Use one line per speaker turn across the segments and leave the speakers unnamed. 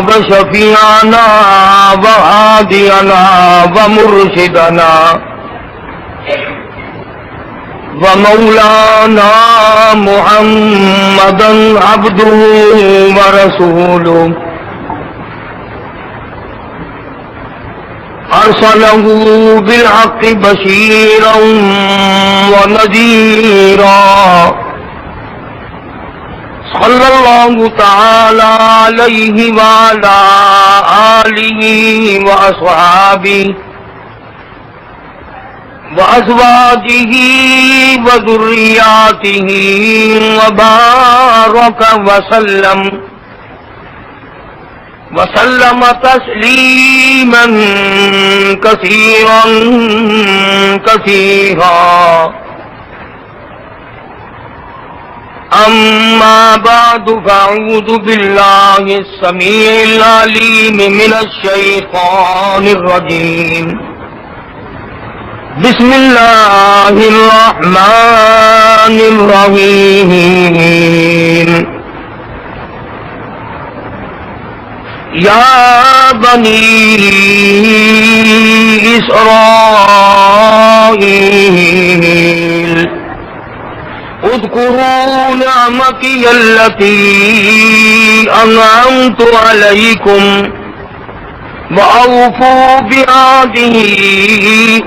وشفيعنا وهادينا ومرشدنا ومولانا محمدا عبده ورسوله أرسله بالحق بشيرا ونذيرا صلى الله تعالى عليه وعلى آله وأصحابه وأزواجه وذرياته وبارك وسلم تسليما كثيرا كثيرا. أما بعد فأعوذ بالله السميع العليم من الشيطان الرجيم. بسم الله الرحمن الرحيم. يا بني إسرائيل اذكروا نعمتي التي أنعمت عليكم وأوفوا بعهدي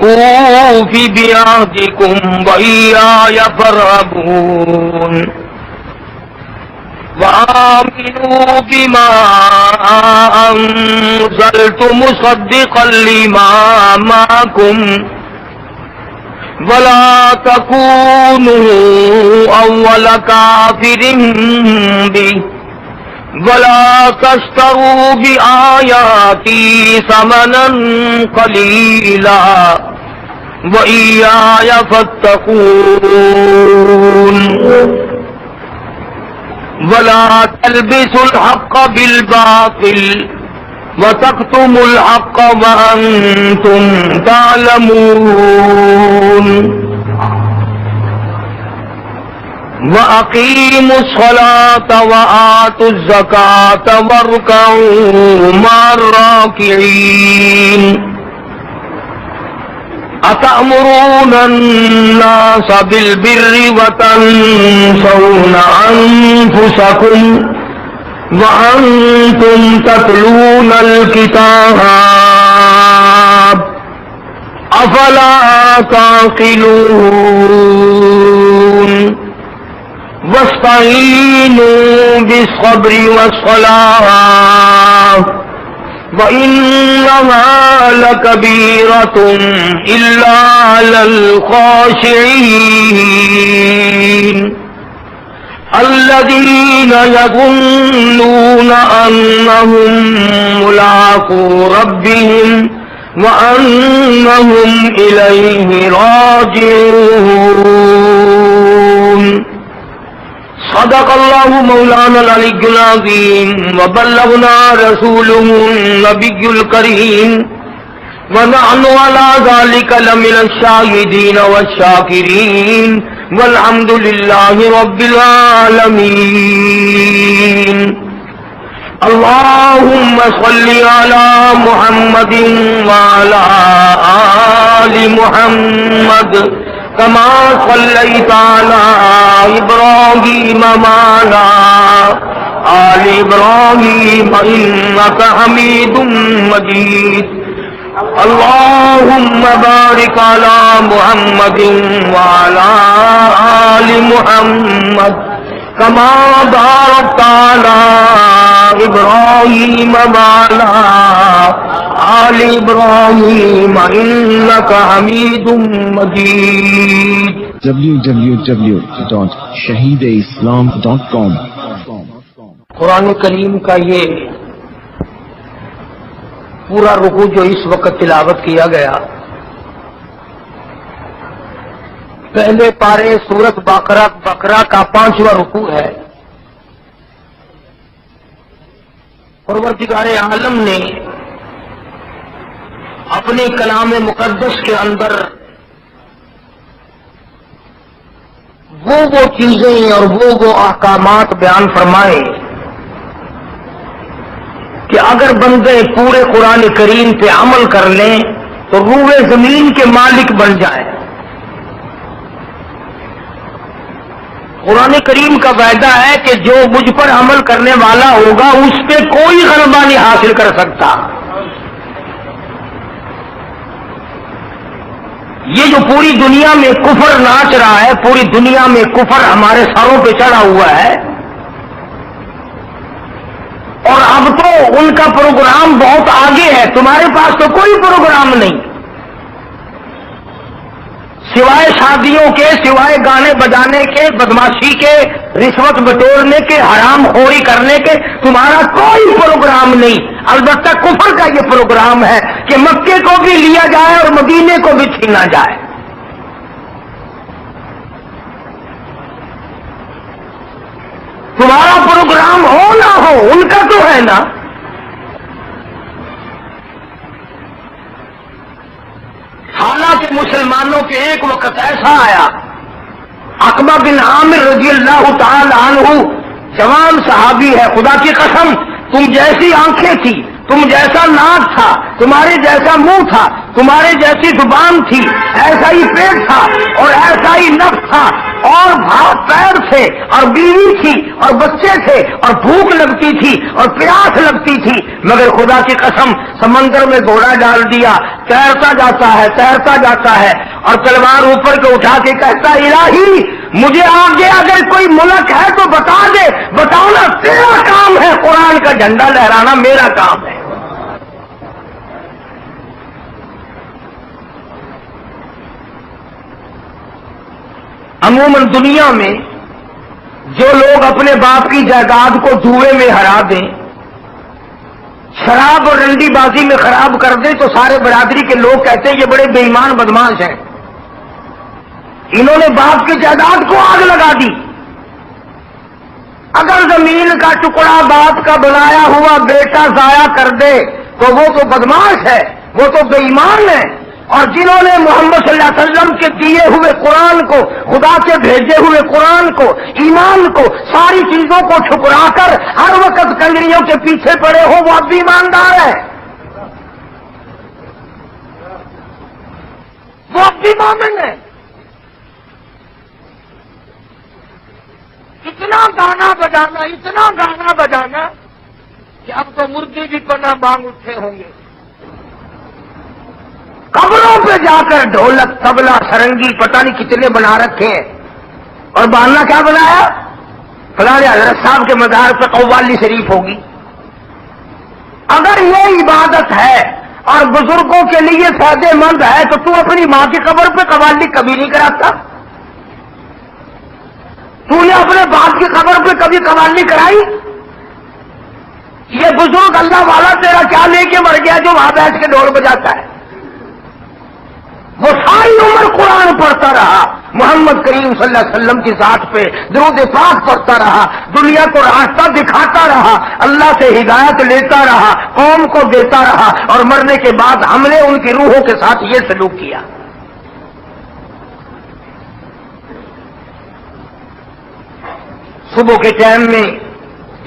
أوف بعهدكم وإياي فارهبون. وآمنوا بما أنزلت مصدقا لما معكم ولا تكونوا أول كافر به ولا تشتروا بآياتي ثمنا قليلا وإياي فاتقون. ولا تلبسوا الحق بالباطل وتكتموا الحق وأنتم تعلمون. وأقيموا الصلاة وآتوا الزكاة واركعوا مع الراكعين. أتأمرون الناس بالبر وتنسون أنفسكم وأنتم تتلون الكتاب أفلا تعقلون. واستعينوا بالصبر والصلاة وإنها لكبيرة إلا على الخاشعين الذين يظنون أنهم ملاقو ربهم وأنهم إليه راجعون. صدق الله مولانا العلي العظيم وبلغنا رسوله النبي الكريم ونحن على ذلك لمن الشاهدين والشاكرين والحمد لله رب العالمين. اللهم صل على محمد وعلى آل محمد كما صليت على إبراهيم وعلى آل إبراهيم إنك حميد مجيد. اللهم بارك على محمد وعلى آل محمد كما باركت على إبراهيم وعلى آل إبراهيم إنك حميد مجيد.
www.shahideislam.com.
قرآن کریم کا یہ پورا رکوع جو اس وقت تلاوت کیا گیا، پہلے پارے سورت بقرہ کا 5واں رکوع ہے. پروردگار عالم نے اپنے کلام مقدس کے اندر وہ چیزیں اور وہ احکامات بیان فرمائے کہ اگر بندے پورے قرآن کریم پہ عمل کر لیں تو روئے زمین کے مالک بن جائیں. قرآن کریم کا وعدہ ہے کہ جو مجھ پر عمل کرنے والا ہوگا اس پہ کوئی غلبہ نہیں حاصل کر سکتا. یہ جو پوری دنیا میں کفر ناچ رہا ہے، پوری دنیا میں کفر ہمارے سروں پہ چڑھا ہوا ہے، اور اب تو ان کا پروگرام بہت آگے ہے. تمہارے پاس تو کوئی پروگرام نہیں، سوائے شادیوں کے، سوائے گانے بجانے کے، بدماشی کے، رشوت بٹورنے کے، حرام خوری کرنے کے تمہارا کوئی پروگرام نہیں. البتہ کفر کا یہ پروگرام ہے کہ مکے کو بھی لیا جائے اور مدینے کو بھی چھینا جائے. تمہارا پروگرام ہو نہ ہو، ان کا تو ہے نا. حالانکہ مسلمانوں کے ایک وقت ایسا آیا، عقبہ بن عامر رضی اللہ تعالی عنہ جوان صحابی ہے، خدا کی قسم تم جیسی آنکھیں تھی، تم جیسا ناک تھا، تمہارے جیسا منہ تھا، تمہارے جیسی زبان تھی، ایسا ہی پیٹ تھا اور ایسا ہی نفس تھا، اور ہاتھ پیر تھے اور بیوی تھی اور بچے تھے اور بھوک لگتی تھی اور پیاس لگتی تھی، مگر خدا کی قسم سمندر میں گھوڑا ڈال دیا، تیرتا جاتا ہے تیرتا جاتا ہے، اور تلوار اوپر کو اٹھا کے کہتا الہی مجھے آگے اگر کوئی ملک ہے تو بتا دے. بتانا تیرا کام ہے، قرآن کا جھنڈا لہرانا میرا کام ہے. عموماً دنیا میں جو لوگ اپنے باپ کی جائیداد کو جوئے میں ہرا دیں، شراب اور رنڈی بازی میں خراب کر دیں، تو سارے برادری کے لوگ کہتے ہیں یہ بڑے بے ایمان بدماش ہیں، انہوں نے باپ کی جائیداد کو آگ لگا دی. اگر زمین کا ٹکڑا باپ کا بنایا ہوا بیٹا ضائع کر دے تو وہ تو بدماش ہے، وہ تو بے ایمان ہے. اور جنہوں نے محمد صلی اللہ علیہ وسلم کے دیے ہوئے قرآن کو، خدا کے بھیجے ہوئے قرآن کو، ایمان کو، ساری چیزوں کو ٹھکرا کر ہر وقت کنجریوں کے پیچھے پڑے ہو، وہ اب بھی ایماندار ہے، وہ اب بھی مومن ہے. اتنا گانا بجانا، اتنا گانا بجانا کہ اب تو مردے بھی پناہ مانگ اٹھے ہوں گے. قبروں پہ جا کر ڈھولک، طبلہ، سرنگی پتہ نہیں کتنے بنا رکھے ہیں، اور بہانا کیا بنایا؟ فلاں حضرت صاحب کے مزار پہ قوالی شریف ہوگی. اگر یہ عبادت ہے اور بزرگوں کے لیے فائدے مند ہے تو اپنی ماں کی قبر پہ قوالی کبھی نہیں کراتا؟ تو نے اپنے باپ کی قبر پہ کبھی قوالی کرائی؟ یہ بزرگ اللہ والا تیرا کیا لے کے مر گیا جو وہاں بیٹھ کے ڈھول بجاتا ہے؟ وہ ساری عمر قرآن پڑھتا رہا، محمد کریم صلی اللہ علیہ وسلم کی ذات پہ درود پاک پڑھتا رہا، دنیا کو راستہ دکھاتا رہا، اللہ سے ہدایت لیتا رہا، قوم کو دیتا رہا، اور مرنے کے بعد ہم نے ان کی روحوں کے ساتھ یہ سلوک کیا. صبح کے ٹائم میں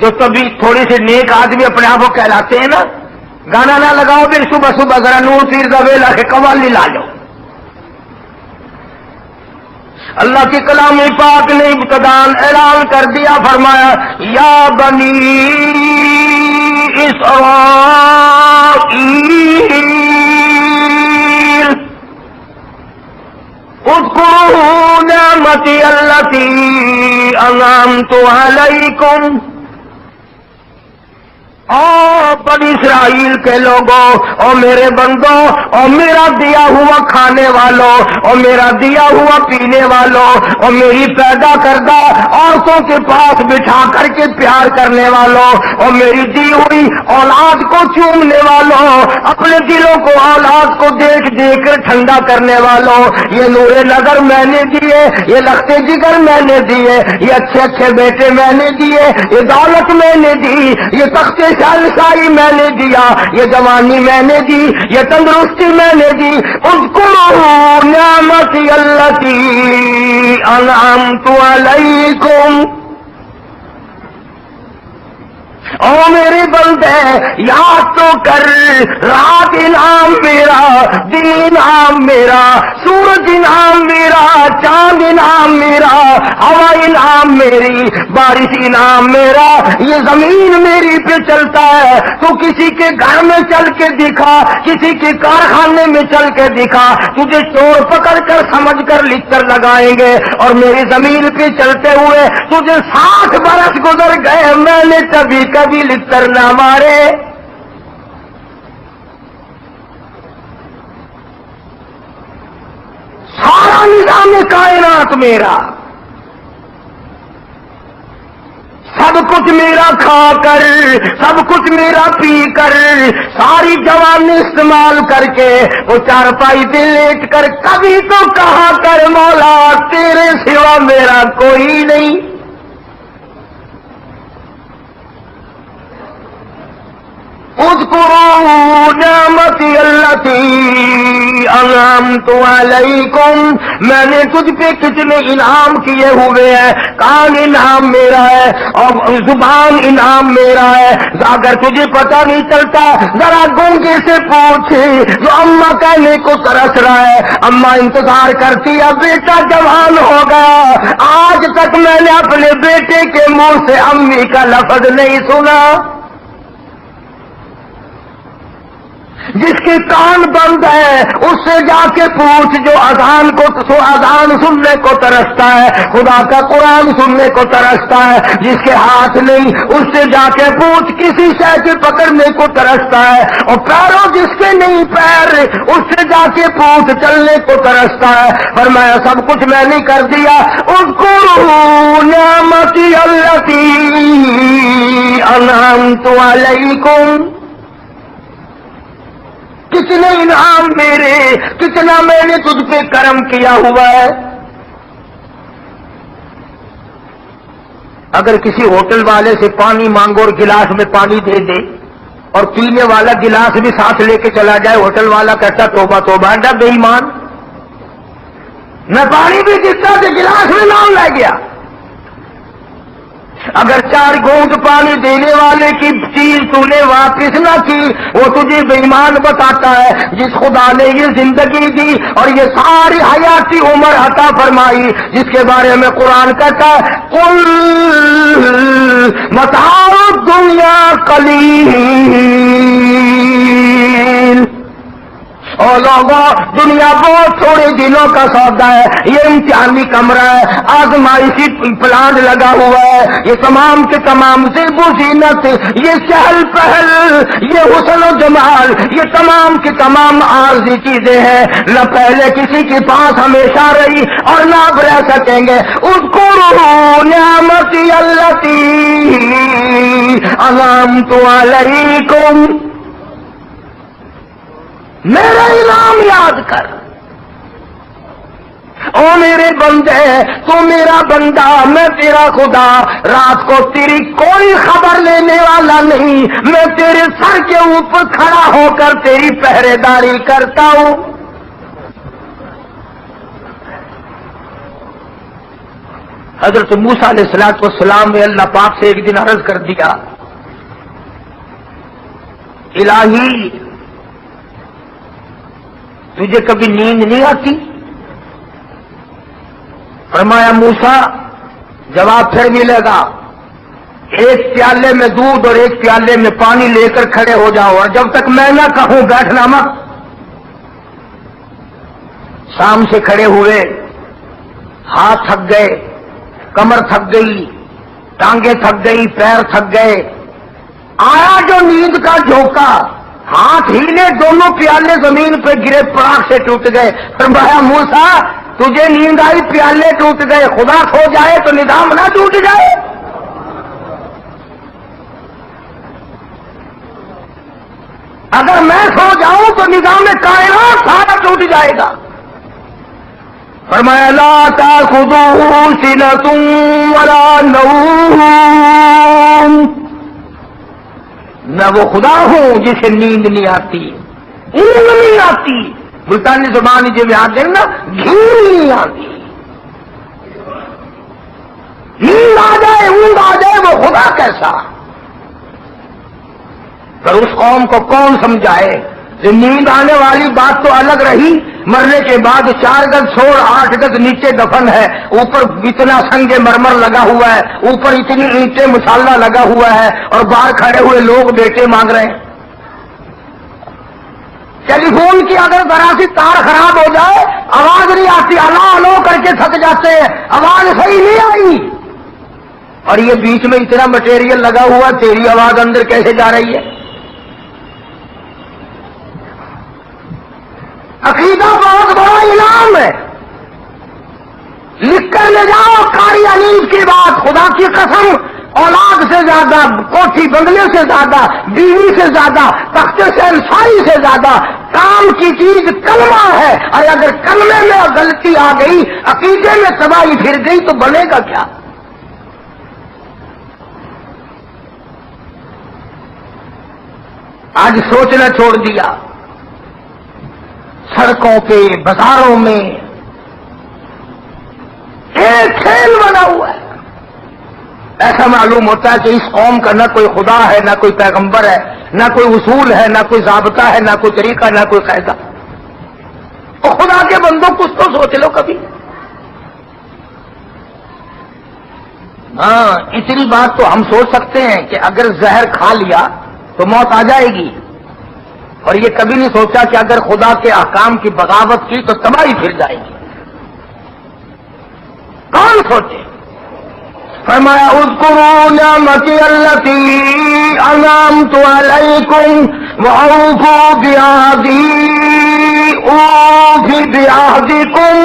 جو کبھی تھوڑے سے نیک آدمی اپنے آپ کو کہلاتے ہیں نا، گانا نہ لگاؤ پھر صبح صبح ذرا نور پیر دا ویلا کے قوالی لا لو. اللہ کی کلام پاک نے ابتدان اعلان کر دیا، فرمایا یا بنی اسرائیل اذکروا نعمتی التی انعمت علیکم. او بنی اسرائیل کے لوگوں، او میرے بندوں، او میرا دیا ہوا کھانے والوں، او میرا دیا ہوا پینے والوں، او میری پیدا کردہ عورتوں کے پاس بٹھا کر کے پیار کرنے والوں، او میری دی ہوئی اولاد کو چومنے والوں، اپنے دلوں کو اولاد کو دیکھ دیکھ کر ٹھنڈا کرنے والوں، یہ نور نظر میں نے دیے، یہ لخت جگر میں نے دیے، یہ اچھے اچھے بیٹے میں نے دیے، یہ دولت میں نے دی، یہ تخت شاہی میں نے دیا، یہ جوانی میں نے دی، یہ تندرستی میں نے دی. اذکروا نعمتی التی انعمت علیکم. او میرے بندے یاد تو کر، رات انعام میرا، دن انعام میرا، سورج انعام میرا، چاند انعام میرا، ہوا انعام میری، بارش انعام میرا، یہ زمین میری پہ چلتا ہے۔ تو کسی کے گھر میں چل کے دکھا، کسی کے کارخانے میں چل کے دکھا، تجھے چور پکڑ کر سمجھ کر لکھ کر لگائیں گے، اور میری زمین پہ چلتے ہوئے تجھے 60 برس گزر گئے، میں نے کبھی کبھی لکھ کر نہ مارے۔ سارا نظام کائنات میرا، سب کچھ میرا کھا کر، سب کچھ میرا پی کر، ساری جوانی استعمال کر کے وہ چارپائی پہ لیٹ کر کبھی تو کہا کر مولا تیرے سوا میرا کوئی نہیں۔ اذکروا نعمتی التی انعمت علیکم، میں نے تجھ پہ کتنے انعام کیے ہوئے ہیں۔ کان انعام میرا ہے اور زبان انعام میرا ہے۔ اگر تجھے پتہ نہیں چلتا ذرا گونگے سے پوچھ جو اماں کہنے کو ترس رہا ہے، اماں انتظار کرتی ہے بیٹا جوان ہو گیا، آج تک میں نے اپنے بیٹے کے منہ سے امی کا لفظ نہیں سنا۔ جس کے کان بند ہے اس سے جا کے پوچھ جو اذان سننے کو ترستا ہے، خدا کا قرآن سننے کو ترستا ہے۔ جس کے ہاتھ نہیں اس سے جا کے پوچھ کسی شے کے پکڑنے کو ترستا ہے، اور پیروں جس کے نہیں پیر اس سے جا کے پوچھ چلنے کو ترستا ہے۔ فرمایا سب کچھ میں نے کر دیا۔ اذکروا نعمتی التی انعمت علیکم، کتنے انعام میرے، کتنا میں نے تجھ پہ کرم کیا ہوا ہے۔ اگر کسی ہوٹل والے سے پانی مانگو اور گلاس میں پانی دے دے اور پینے والا گلاس بھی ساتھ لے کے چلا جائے، ہوٹل والا کہتا توبہ توبہ بے ایمان، میں پانی بھی دیتا تو گلاس میں نام لے گیا۔ اگر 4 گھونٹ پانی دینے والے کی چیز تو نے واپس نہ کی وہ تجھے بے ایمان بتاتا ہے۔ جس خدا نے یہ زندگی دی اور یہ ساری حیاتی عمر عطا فرمائی، جس کے بارے میں قرآن کہتا ہے قل متاع الدنیا قلیل، اور لوگوں دنیا بہت تھوڑے دنوں کا سودا ہے، یہ امتحانی کمرہ ہے، آزمائشی پلانٹ لگا ہوا ہے، یہ تمام کے تمام زیب و زینت، یہ چہل پہل، یہ حسن و جمال، یہ تمام کی تمام عارضی چیزیں ہیں، نہ پہلے کسی کے پاس ہمیشہ رہی اور نہ اب رہ سکیں گے۔ اذکروا نعمتی التی انعمت علیکم، میرا انعام یاد کر۔ او میرے بندے تو میرا بندہ، میں تیرا خدا، رات کو تیری کوئی خبر لینے والا نہیں، میں تیرے سر کے اوپر کھڑا ہو کر تیری پہرے داری کرتا ہوں۔ حضرت موسیٰ علیہ السلام نے اللہ پاک سے ایک دن عرض کر دیا الہی تجھے کبھی نیند نہیں آتی؟ فرمایا موسیٰ جواب پھر ملے گا، ایک پیالے میں دودھ اور ایک پیالے میں پانی لے کر کھڑے ہو جاؤ، اور جب تک میں نہ کہوں بیٹھنا مت۔ شام سے کھڑے ہوئے، ہاتھ تھک گئے، کمر تھک گئی، ٹانگیں تھک گئی، پیر تھک گئے، آیا جو نیند کا جھونکا، ہاتھ ہیلے، دونوں پیالے زمین پہ گرے، پراخ سے ٹوٹ گئے۔ فرمایا موسیٰ تجھے نیند آئی، پیالے ٹوٹ گئے، خدا سو جائے تو نظام نہ ٹوٹ جائے؟ اگر میں سو جاؤں تو نظام کائنات سارا ٹوٹ جائے گا۔ فرمایا لا تأخذہ سنۃ ولا نوم، میں وہ خدا ہوں جسے نیند نہیں آتی، اونگ نہیں آتی، ملتانی زبان جو بھی آتے ہیں نا، گھیر نہیں آتی۔ نیند آ جائے، اونگ آ جائے، وہ خدا کیسا؟ پر اس قوم کو کون سمجھائے؟ نیند آنے والی بات تو الگ رہی، مرنے کے بعد 4 گز چھوڑ 8 گز نیچے دفن ہے، اوپر اتنا سنگ مرمر لگا ہوا ہے، اوپر اتنی اینٹیں مسالہ لگا ہوا ہے، اور باہر کھڑے ہوئے لوگ بیٹے مانگ رہے ہیں۔ ٹیلی فون کی اگر ذرا سی تار خراب ہو جائے آواز نہیں آتی، الو الو کر کے تھک جاتے ہیں، آواز صحیح نہیں آئی، اور یہ بیچ میں اتنا مٹیریل لگا ہوا، تیری آواز اندر کیسے جا رہی ہے؟ عقیدہ بہت بڑا انعام ہے، لکھ کر لے جاؤ قاری انیس کی بات، خدا کی قسم اولاد سے زیادہ، کوٹھی بنگلے سے زیادہ، بیوی سے زیادہ، تخت شہنشاہی سے زیادہ کام کی چیز کلمہ ہے، اور اگر کلمے میں غلطی آ گئی، عقیدے میں تباہی پھر گئی تو بنے گا کیا؟ آج سوچنا چھوڑ دیا، سڑکوں پہ بازاروں میں ایک کھیل بنا ہوا ہے۔ ایسا معلوم ہوتا ہے کہ اس قوم کا نہ کوئی خدا ہے، نہ کوئی پیغمبر ہے، نہ کوئی اصول ہے، نہ کوئی ضابطہ ہے، نہ کوئی طریقہ، نہ کوئی قاعدہ۔ تو خدا کے بندوں کچھ تو سوچ لو کبھی۔ ہاں، اتنی بات تو ہم سوچ سکتے ہیں کہ اگر زہر کھا لیا تو موت آ جائے گی، اور یہ کبھی نہیں سوچا کہ اگر خدا کے احکام کی بغاوت کی تو تباہی پھر جائے گی۔ کون سوچے؟ فرمایا اذکروا نعمتی التی انعمت علیکم واوفوا بعہدی اوف بعہدکم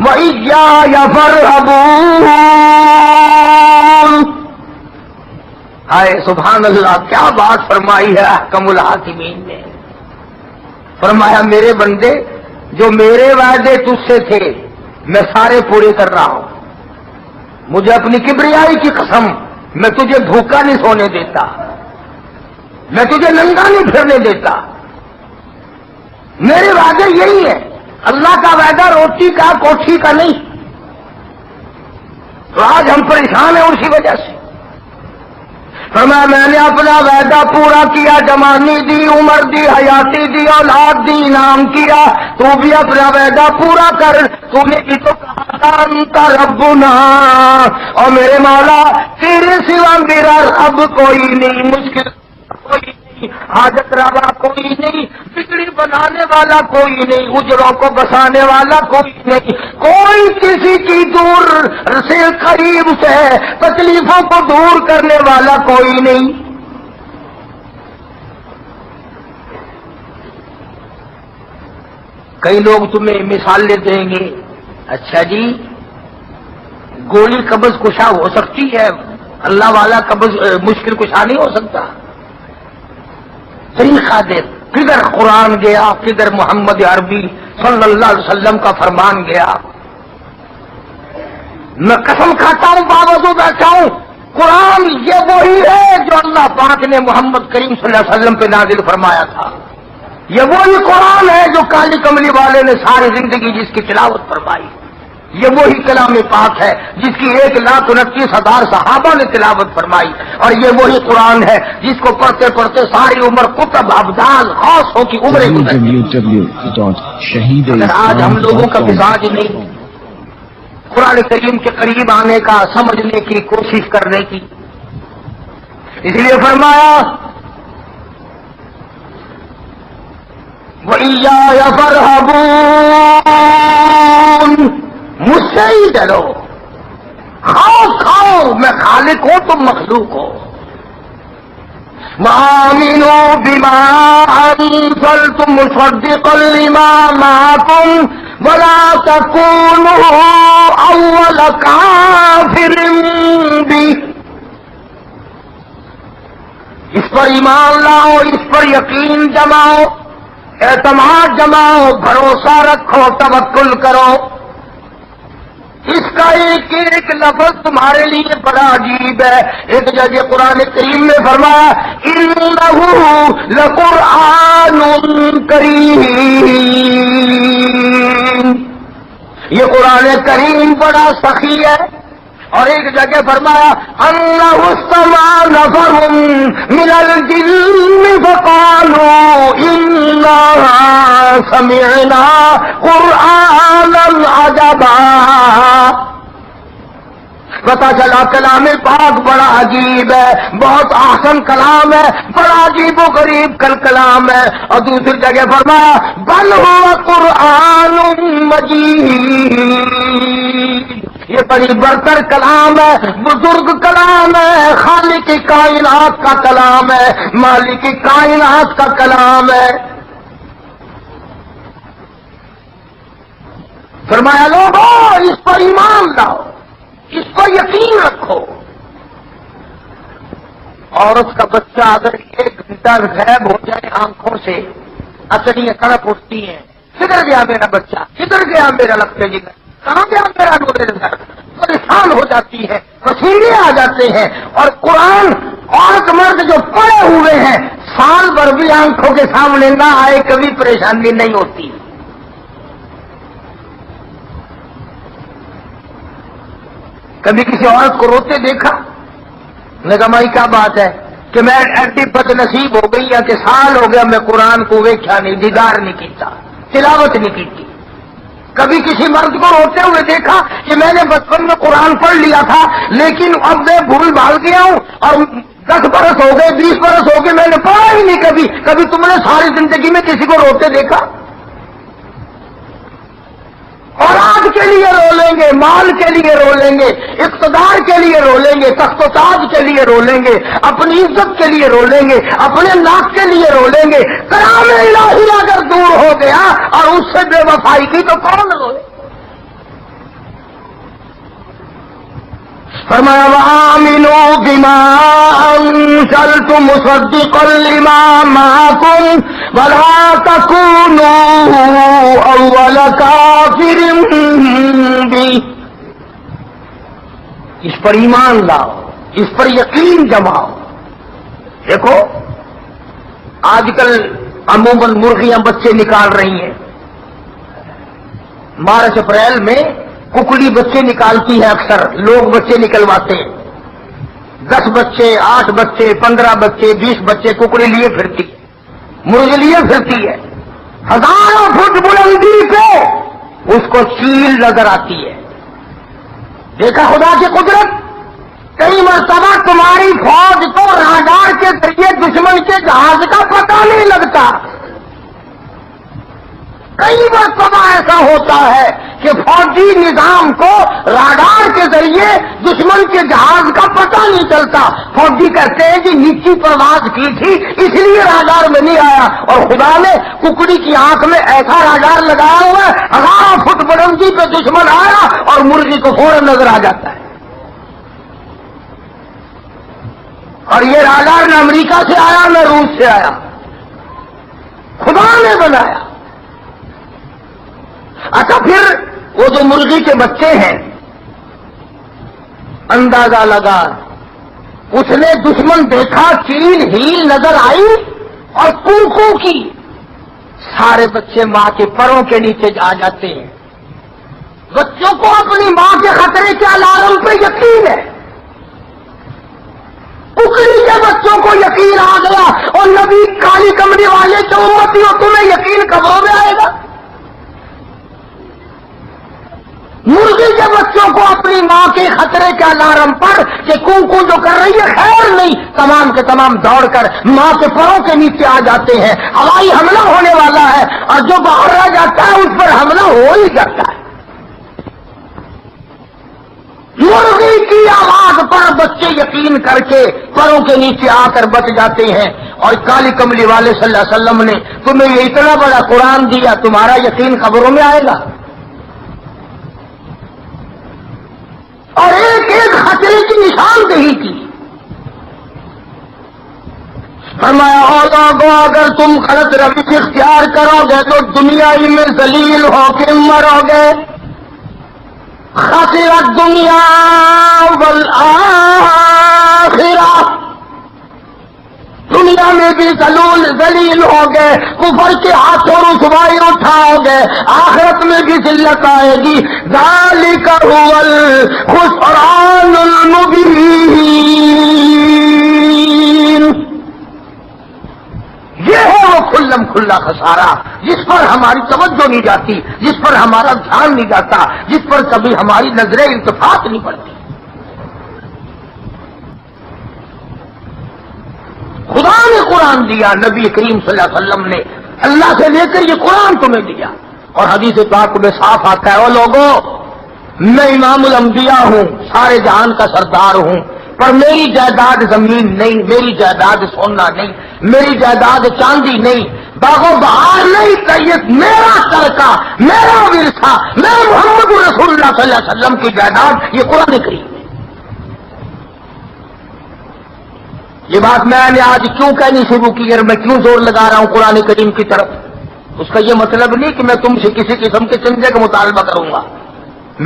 وایای فارہبون۔ ہائے سبحان اللہ، کیا بات فرمائی ہے احکم الحاکمین نے۔ فرمایا میرے بندے، جو میرے وعدے تجھ سے تھے میں سارے پورے کر رہا ہوں، مجھے اپنی کبریائی کی قسم، میں تجھے بھوکا نہیں سونے دیتا، میں تجھے ننگا نہیں پھرنے دیتا، میرے وعدے یہی ہے۔ اللہ کا وعدہ روٹی کا کوٹھی کا نہیں، تو آج ہم پریشان ہیں اسی وجہ سے۔ فرمایا میں نے اپنا وعدہ پورا کیا، جوانی دی، عمر دی، حیاتی دی، اولاد دی، انعام کیا، تو بھی اپنا وعدہ پورا کر۔ تو نے بھی تو کہا تھا انت ربنا، اور میرے مولا تیرے سوا میرا رب کوئی نہیں، مشکل کوئی نہیں، حاجت روا کوئی نہیں، بگڑی بنانے والا کوئی نہیں، اجروں کو بسانے والا کوئی نہیں، کوئی کسی کی دور سے قریب سے تکلیفوں کو دور کرنے والا کوئی نہیں۔ کئی لوگ تمہیں مثالیں دیں گے، اچھا جی گولی قبض کشا ہو سکتی ہے، اللہ والا قبض مشکل کشا نہیں ہو سکتا؟ طریقہ دے، کدھر قرآن گیا، کدھر محمد عربی صلی اللہ علیہ وسلم کا فرمان گیا؟ میں قسم کھاتا ہوں، باوجود بیٹھا ہوں، قرآن یہ وہی ہے جو اللہ پاک نے محمد کریم صلی اللہ علیہ وسلم پہ نازل فرمایا تھا، یہ وہی قرآن ہے جو کالی کملی والے نے ساری زندگی جس کی تلاوت فرمائی، یہ وہی کلام پاک ہے جس کی 1,29,000 صحابہ نے تلاوت فرمائی، اور یہ وہی قرآن ہے جس کو پڑھتے پڑھتے ساری عمر کتب ابدال خاصوں کی عمریں گزری۔ آج ہم لوگوں کا مزاج نہیں قرآن کریم کے قریب آنے کا، سمجھنے کی کوشش کرنے کی، اس لیے فرمایا وَإِيَّايَ فَارْهَبُونِ، مجھ سے ہی ڈرو، کھاؤ کھاؤ، میں خالق ہوں تم مخلوق ہو۔ وَآمِنُوا بِمَا أَنزَلْتُ مُصَدِّقًا لِمَا مَعَكُمْ وَلَا تَكُونُوا أَوَّلَ كَافِرٍ بِهِ، اس پر ایمان لاؤ، اس پر یقین جماؤ، اعتماد جماؤ، بھروسہ رکھو، توکل کرو۔ اس کا ایک ایک لفظ تمہارے لیے بڑا عجیب ہے۔ ایک جگہ قرآن کریم میں فرمایا اِنَّهُ لَقُرْآنٌ کریم، یہ قرآن کریم بڑا سخی ہے، اور ایک جگہ فرمایا انہ استمع نفر من الجن فقالوا انا سمعنا قرآنا عجبا. پتا چلا کلام پاک بڑا عجیب ہے، بہت احسن کلام ہے، بڑا عجیب و غریب کلام ہے. اور دوسری جگہ فرمایا بل هو قرآن مجید، یہ بڑی برتر کلام ہے، بزرگ کلام ہے، خالق کائنات کا کلام ہے، مالک کائنات کا کلام ہے. فرمایا لوگو اس پر ایمان لاؤ، اس کو یقین رکھو. عورت کا بچہ اگر ایک گھنٹہ غائب ہو جائے آنکھوں سے، اچڑیاں کڑپ اٹھتی ہیں، کدھر گیا میرا بچہ، کدھر گیا میرا لگتے جگر، کہاں گیا میرا نور نظر، پریشان ہو جاتی ہے، پسینے آ جاتے ہیں. اور قرآن عورت مرد جو پڑے ہوئے ہیں سال بھر بھی آنکھوں کے سامنے نہ آئے کبھی پریشانی نہیں ہوتی. کبھی کسی عورت کو روتے دیکھا؟ نے کہا مائی کیا بات ہے کہ میں ایڈی بد نصیب ہو گئی ہے کہ سال ہو گیا میں قرآن کو ویکھا نہیں، دیدار نہیں کیتا، تلاوت نہیں کی. کبھی کسی مرد کو روتے ہوئے دیکھا کہ میں نے بچپن میں قرآن پڑھ لیا تھا لیکن اب میں بھول بھال گیا ہوں اور 10 برس ہو گئے، 20 برس ہو گئے، میں نے پڑھا ہی نہیں کبھی. کبھی تم نے ساری زندگی میں کسی کو روتے دیکھا؟ اولاد کے لیے رو لیں گے، مال کے لیے رو لیں گے، اقتدار کے لیے رو لیں گے، تخت و تاج کے لیے رو لیں گے، اپنی عزت کے لیے رو لیں گے، اپنے ناک کے لیے رو لیں گے. کلام الہی اگر دور ہو گیا اور اس سے بے وفائی کی تو کون روئے؟ فرمایا وآمنوا بما أنزلت مصدقا لما معكم ولا تكونوا أول كافر به. اس پر ایمان لاؤ، اس پر یقین جماؤ. دیکھو آج کل عموماً مرغیاں بچے نکال رہی ہیں، مارچ اپریل میں ککڑی بچے نکالتی ہے، اکثر لوگ بچے نکلواتے ہیں، 10 بچے، 8 بچے، 15 بچے، 20 بچے ککڑی لیے پھرتی ہے، مرغی لیے پھرتی ہے. ہزاروں فٹ بلندی پہ اس کو چیل نظر آتی ہے. دیکھا خدا کی قدرت، کئی مرتبہ تمہاری فوج کو راڈار کے ذریعے دشمن کے جہاز کا پتہ نہیں لگتا. کئی مرتبہ ایسا ہوتا ہے کہ فوجی نظام کو راڈار کے ذریعے دشمن کے جہاز کا پتہ نہیں چلتا. فوجی کہتے ہیں کہ نیچی پرواز کی تھی اس لیے راڈار میں نہیں آیا، اور خدا نے ککڑی کی آنکھ میں ایسا راڈار لگایا ہوا ہے 1000 فٹ بلندی پہ دشمن آیا اور مرغی کو فوراً نظر آ جاتا ہے. اور یہ راڈار نہ امریکہ سے آیا نہ روس سے آیا، خدا نے بنایا. اچھا پھر وہ جو مرغی کے بچے ہیں، اندازہ لگا، اس نے دشمن دیکھا، چیل ہیل نظر آئی اور کوکو کی، سارے بچے ماں کے پروں کے نیچے آ جاتے ہیں. بچوں کو اپنی ماں کے خطرے کے الارم پہ یقین ہے. ککڑی کے بچوں کو یقین آ گیا، اور نبی کالی کمری والے جو امتی ہو تمہیں یقین کبوں میں آئے گا؟ مرغی کے بچوں کو اپنی ماں کے خطرے کے الارم پر کہ کوکو جو کر رہی ہے خیر نہیں، تمام کے تمام دوڑ کر ماں کے پروں کے نیچے آ جاتے ہیں. ہوائی حملہ ہونے والا ہے اور جو باہر رہ جاتا ہے اس پر حملہ ہو ہی جاتا ہے. مرغی کی آواز پر بچے یقین کر کے پروں کے نیچے آ کر بچ جاتے ہیں. اور کالی کملی والے صلی اللہ علیہ وسلم نے تمہیں یہ اتنا بڑا قرآن دیا، تمہارا یقین خبروں میں آئے گا؟ اور ایک ایک خطرے کی نشاندہی کی. فرمایا اور لوگوں اگر تم غلط روش اختیار کرو گے تو دنیا ہی میں ذلیل ہو کے مرو گے. خسرت دنیا والآخرہ، دنیا میں بھی ذلیل ہو گئے، کفر کے ہاتھوں رسوائی اٹھاؤ گے، آخرت میں بھی ذلت آئے گی۔ ذالک هو الخسران المبین، یہ ہے وہ کھلم کھلا خسارہ جس پر ہماری توجہ نہیں جاتی، جس پر ہمارا دھیان نہیں جاتا، جس پر کبھی ہماری نظریں التفات نہیں پڑتی۔ خدا نے قرآن دیا، نبی کریم صلی اللہ علیہ وسلم نے اللہ سے لے کر یہ قرآن تمہیں دیا، اور حدیث پاک میں صاف آتا ہے، او لوگوں میں امام الانبیاء ہوں، سارے جہان کا سردار ہوں، پر میری جائیداد زمین نہیں، میری جائیداد سونا نہیں، میری جائیداد چاندی نہیں، باغ و بہار نہیں، یہ میرا ترکہ، میرا ورثہ، میں محمد رسول اللہ صلی اللہ علیہ وسلم کی جائیداد یہ قرآن کریم ہے۔ یہ بات میں نے آج کیوں کہنی شروع کی اور میں کیوں زور لگا رہا ہوں قرآن کریم کی طرف، اس کا یہ مطلب نہیں کہ میں تم سے کسی قسم کے چندے کا مطالبہ کروں گا،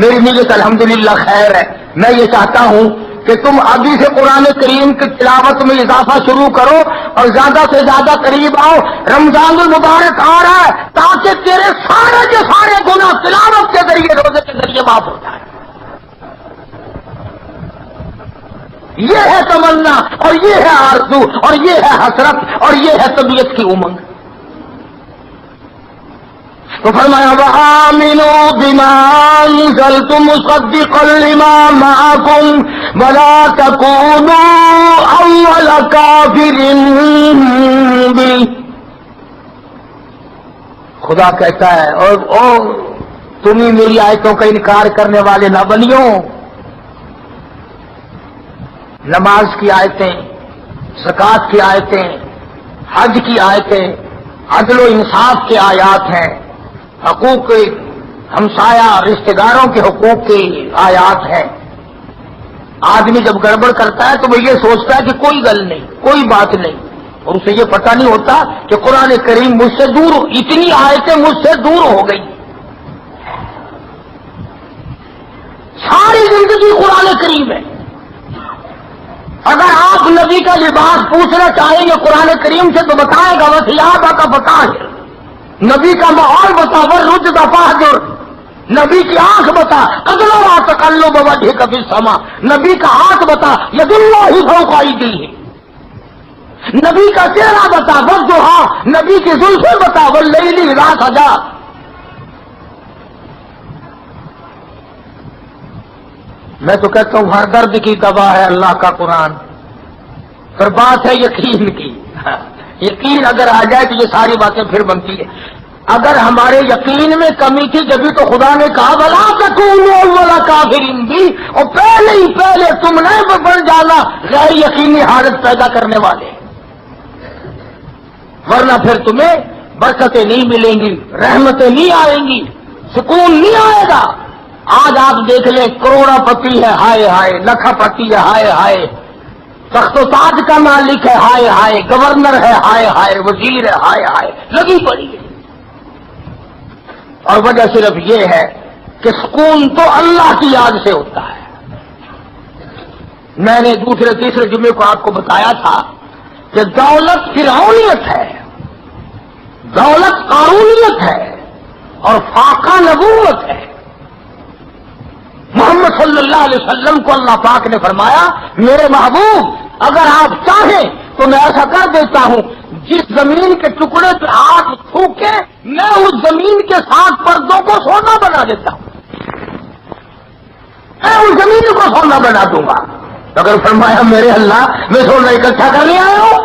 میری نیت الحمدللہ خیر ہے۔ میں یہ چاہتا ہوں کہ تم ابھی سے قرآن کریم کی تلاوت میں اضافہ شروع کرو اور زیادہ سے زیادہ قریب آؤ۔ رمضان المبارک آ رہا ہے تاکہ تیرے سارے کے سارے گناہ تلاوت کے ذریعے، روزے کے ذریعے معاف ہو جائے۔ یہ ہے تمنا اور یہ ہے آرزو اور یہ ہے حسرت اور یہ ہے طبیعت کی امنگ۔ تو فرمایا وآمنوا بما انزلت مصدقا لما معكم ولا تكونوا اول كافر به۔ خدا کہتا ہے اور تم ہی میری آیتوں کا انکار کرنے والے نہ بنیو۔ نماز کی آیتیں، زکوٰۃ کی آیتیں، حج کی آیتیں، عدل و انصاف کے آیات ہیں، حقوق ہمسایہ رشتہ داروں کے حقوق کی آیات ہیں۔ آدمی جب گڑبڑ کرتا ہے تو وہ یہ سوچتا ہے کہ کوئی گل نہیں، کوئی بات نہیں، اور اسے یہ پتہ نہیں ہوتا کہ قرآن کریم مجھ سے دور، اتنی آیتیں مجھ سے دور ہو گئی۔ ساری زندگی قرآن کریم ہے۔ اگر آپ نبی کا لباس پوچھنا چاہیں گے قرآن کریم سے تو بتائے گا وثیابہ کا بطاہر، نبی کا ماحول بتا، ورجز فاہجر، نبی کی آنکھ بتا، قدروا تقلب وجهك في السماء، نبی کا ہاتھ بتا، ید اللہ فوق ایدیہم، نبی کا چہرہ بتا، والضحیٰ، نبی کی زلفیں بتا، واللیل اذا سجی۔ میں تو کہتا ہوں ہر درد کی دوا ہے اللہ کا قرآن، پر بات ہے یقین کی۔ یقین اگر آ جائے تو یہ ساری باتیں پھر بنتی ہے۔ اگر ہمارے یقین میں کمی تھی جبھی تو خدا نے کہا وَلَا تَكُونُوا أَوَّلَ كَافِرٍ بِهِ، اور پہلے ہی پہلے تم نہیں بن جانا غیر یقینی حالت پیدا کرنے والے، ورنہ پھر تمہیں برکتیں نہیں ملیں گی، رحمتیں نہیں آئیں گی، سکون نہیں آئے گا۔ آج آپ دیکھ لیں کروڑا پتی ہے ہائے ہائے، لکھا پتی ہے ہائے ہائے، تخت و تاج کا مالک ہے ہائے ہائے، گورنر ہے ہائے ہائے، وزیر ہے ہائے ہائے، لگی پڑی ہے۔ اور وجہ صرف یہ ہے کہ سکون تو اللہ کی یاد سے ہوتا ہے۔ میں نے دوسرے تیسرے جمعے کو آپ کو بتایا تھا کہ دولت فرعونیت ہے، دولت قارونیت ہے اور فاقہ نبوت ہے۔ محمد صلی اللہ علیہ وسلم کو اللہ پاک نے فرمایا میرے محبوب اگر آپ چاہیں تو میں ایسا کر دیتا ہوں جس زمین کے ٹکڑے پہ ہاتھ تھوکے میں اس زمین کے ساتھ پردوں کو سونا بنا دیتا ہوں، میں اس زمین کو سونا بنا دوں گا۔ اگر فرمایا میرے اللہ میں سونا اکٹھا کرنے آیا ہوں،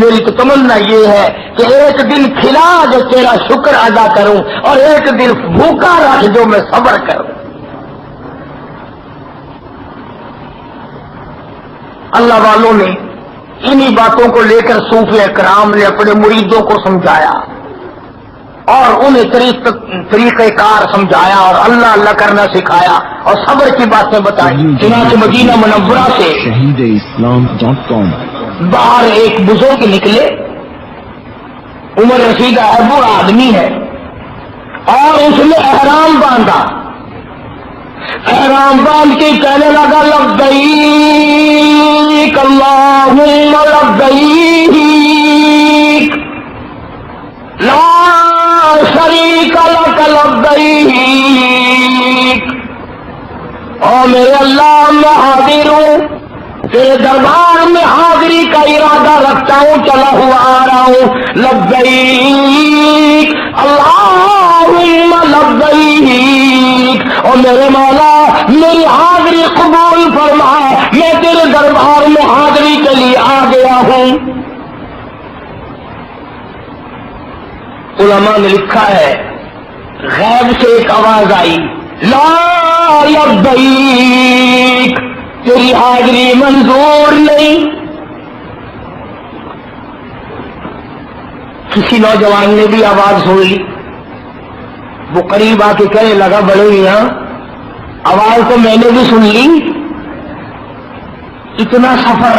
میری تو تمنا یہ ہے کہ ایک دن کھلا جو تیرا شکر ادا کروں اور ایک دن بھوکا رکھ جو میں صبر کروں۔ اللہ والوں نے انہی باتوں کو لے کر صوفی اکرام نے اپنے مریدوں کو سمجھایا اور انہیں طریقہ کار سمجھایا اور اللہ اللہ کرنا سکھایا اور صبر کی باتیں بتائی۔ چنانچہ مدینہ منورہ سے
ShaheedIslam.com
باہر ایک بزرگ نکلے، عمر رسیدہ ہے، بوڑھا آدمی ہے، اور اس نے احرام باندھا، احرام باندھ کے کہنے لگا لبیک اللہم لبیک لا شریک لک لبیک، او میرے اللہ میں حاضر ہوں، تیرے دربار میں حاضری کا ارادہ رکھتا ہوں، چلا ہوا آ رہا ہوں، لبیک اللہم لبیک، اور میرے مولا میری حاضری قبول فرما، میں تیرے دربار میں حاضری کے لیے آ گیا ہوں۔ علماء نے لکھا ہے غیب سے ایک آواز آئی، لا لبیک، تیری حاضری منظور نہیں۔ کسی نوجوان نے بھی آواز سن لی، وہ قریب آ کے کہنے لگا بڑے میاں آواز تو میں نے بھی سن لی، اتنا سفر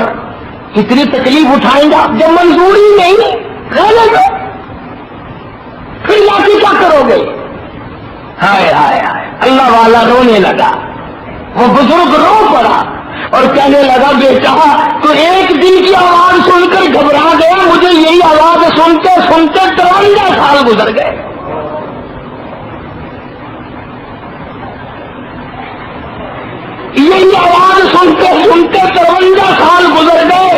کتنی تکلیف اٹھائیں گا جب منظوری نہیں رہنے دو، پھر لاٹھی کیا کرو گے؟ ہائے ہائے ہائے، اللہ والا رونے لگا، وہ بزرگ رو پڑا اور کہنے لگا بیٹا تو ایک دن کی آواز سن کر گھبرا گیا، مجھے یہی آواز سنتے سنتے 53 سال گزر گئے۔ یہی آواز سنتے سنتے 53 سال گزر گئے۔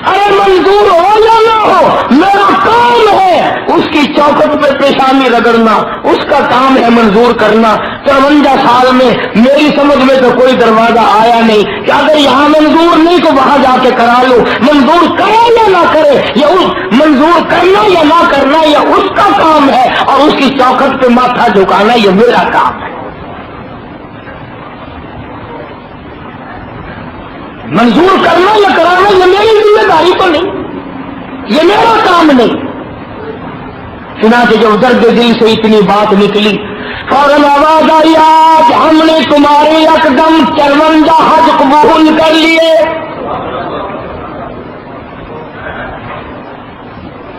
ارے منظور ہو یا نہ ہو میرا کام ہے اس کی چوکھٹ پہ پیشانی رگڑنا، اس کا کام ہے منظور کرنا۔ 53 سال میں میری سمجھ میں تو کوئی دروازہ آیا نہیں کہ اگر یہاں منظور نہیں تو وہاں جا کے کرا لو، منظور کرے یا نہ کرے، یا منظور کرنا یا نہ کرنا یہ اس کا کام ہے، اور اس کی چوکھٹ پہ ماتھا جھکانا یہ میرا کام ہے۔ منظور کرنا یا کرانا یہ میری ذمہ داری تو نہیں، یہ میرا کام نہیں۔ چنانچہ جب درد دل سے اتنی بات نکلی فوراً آواز آئی، آج ہم نے تمہارے یکدم 53 حج قبول کر لیے،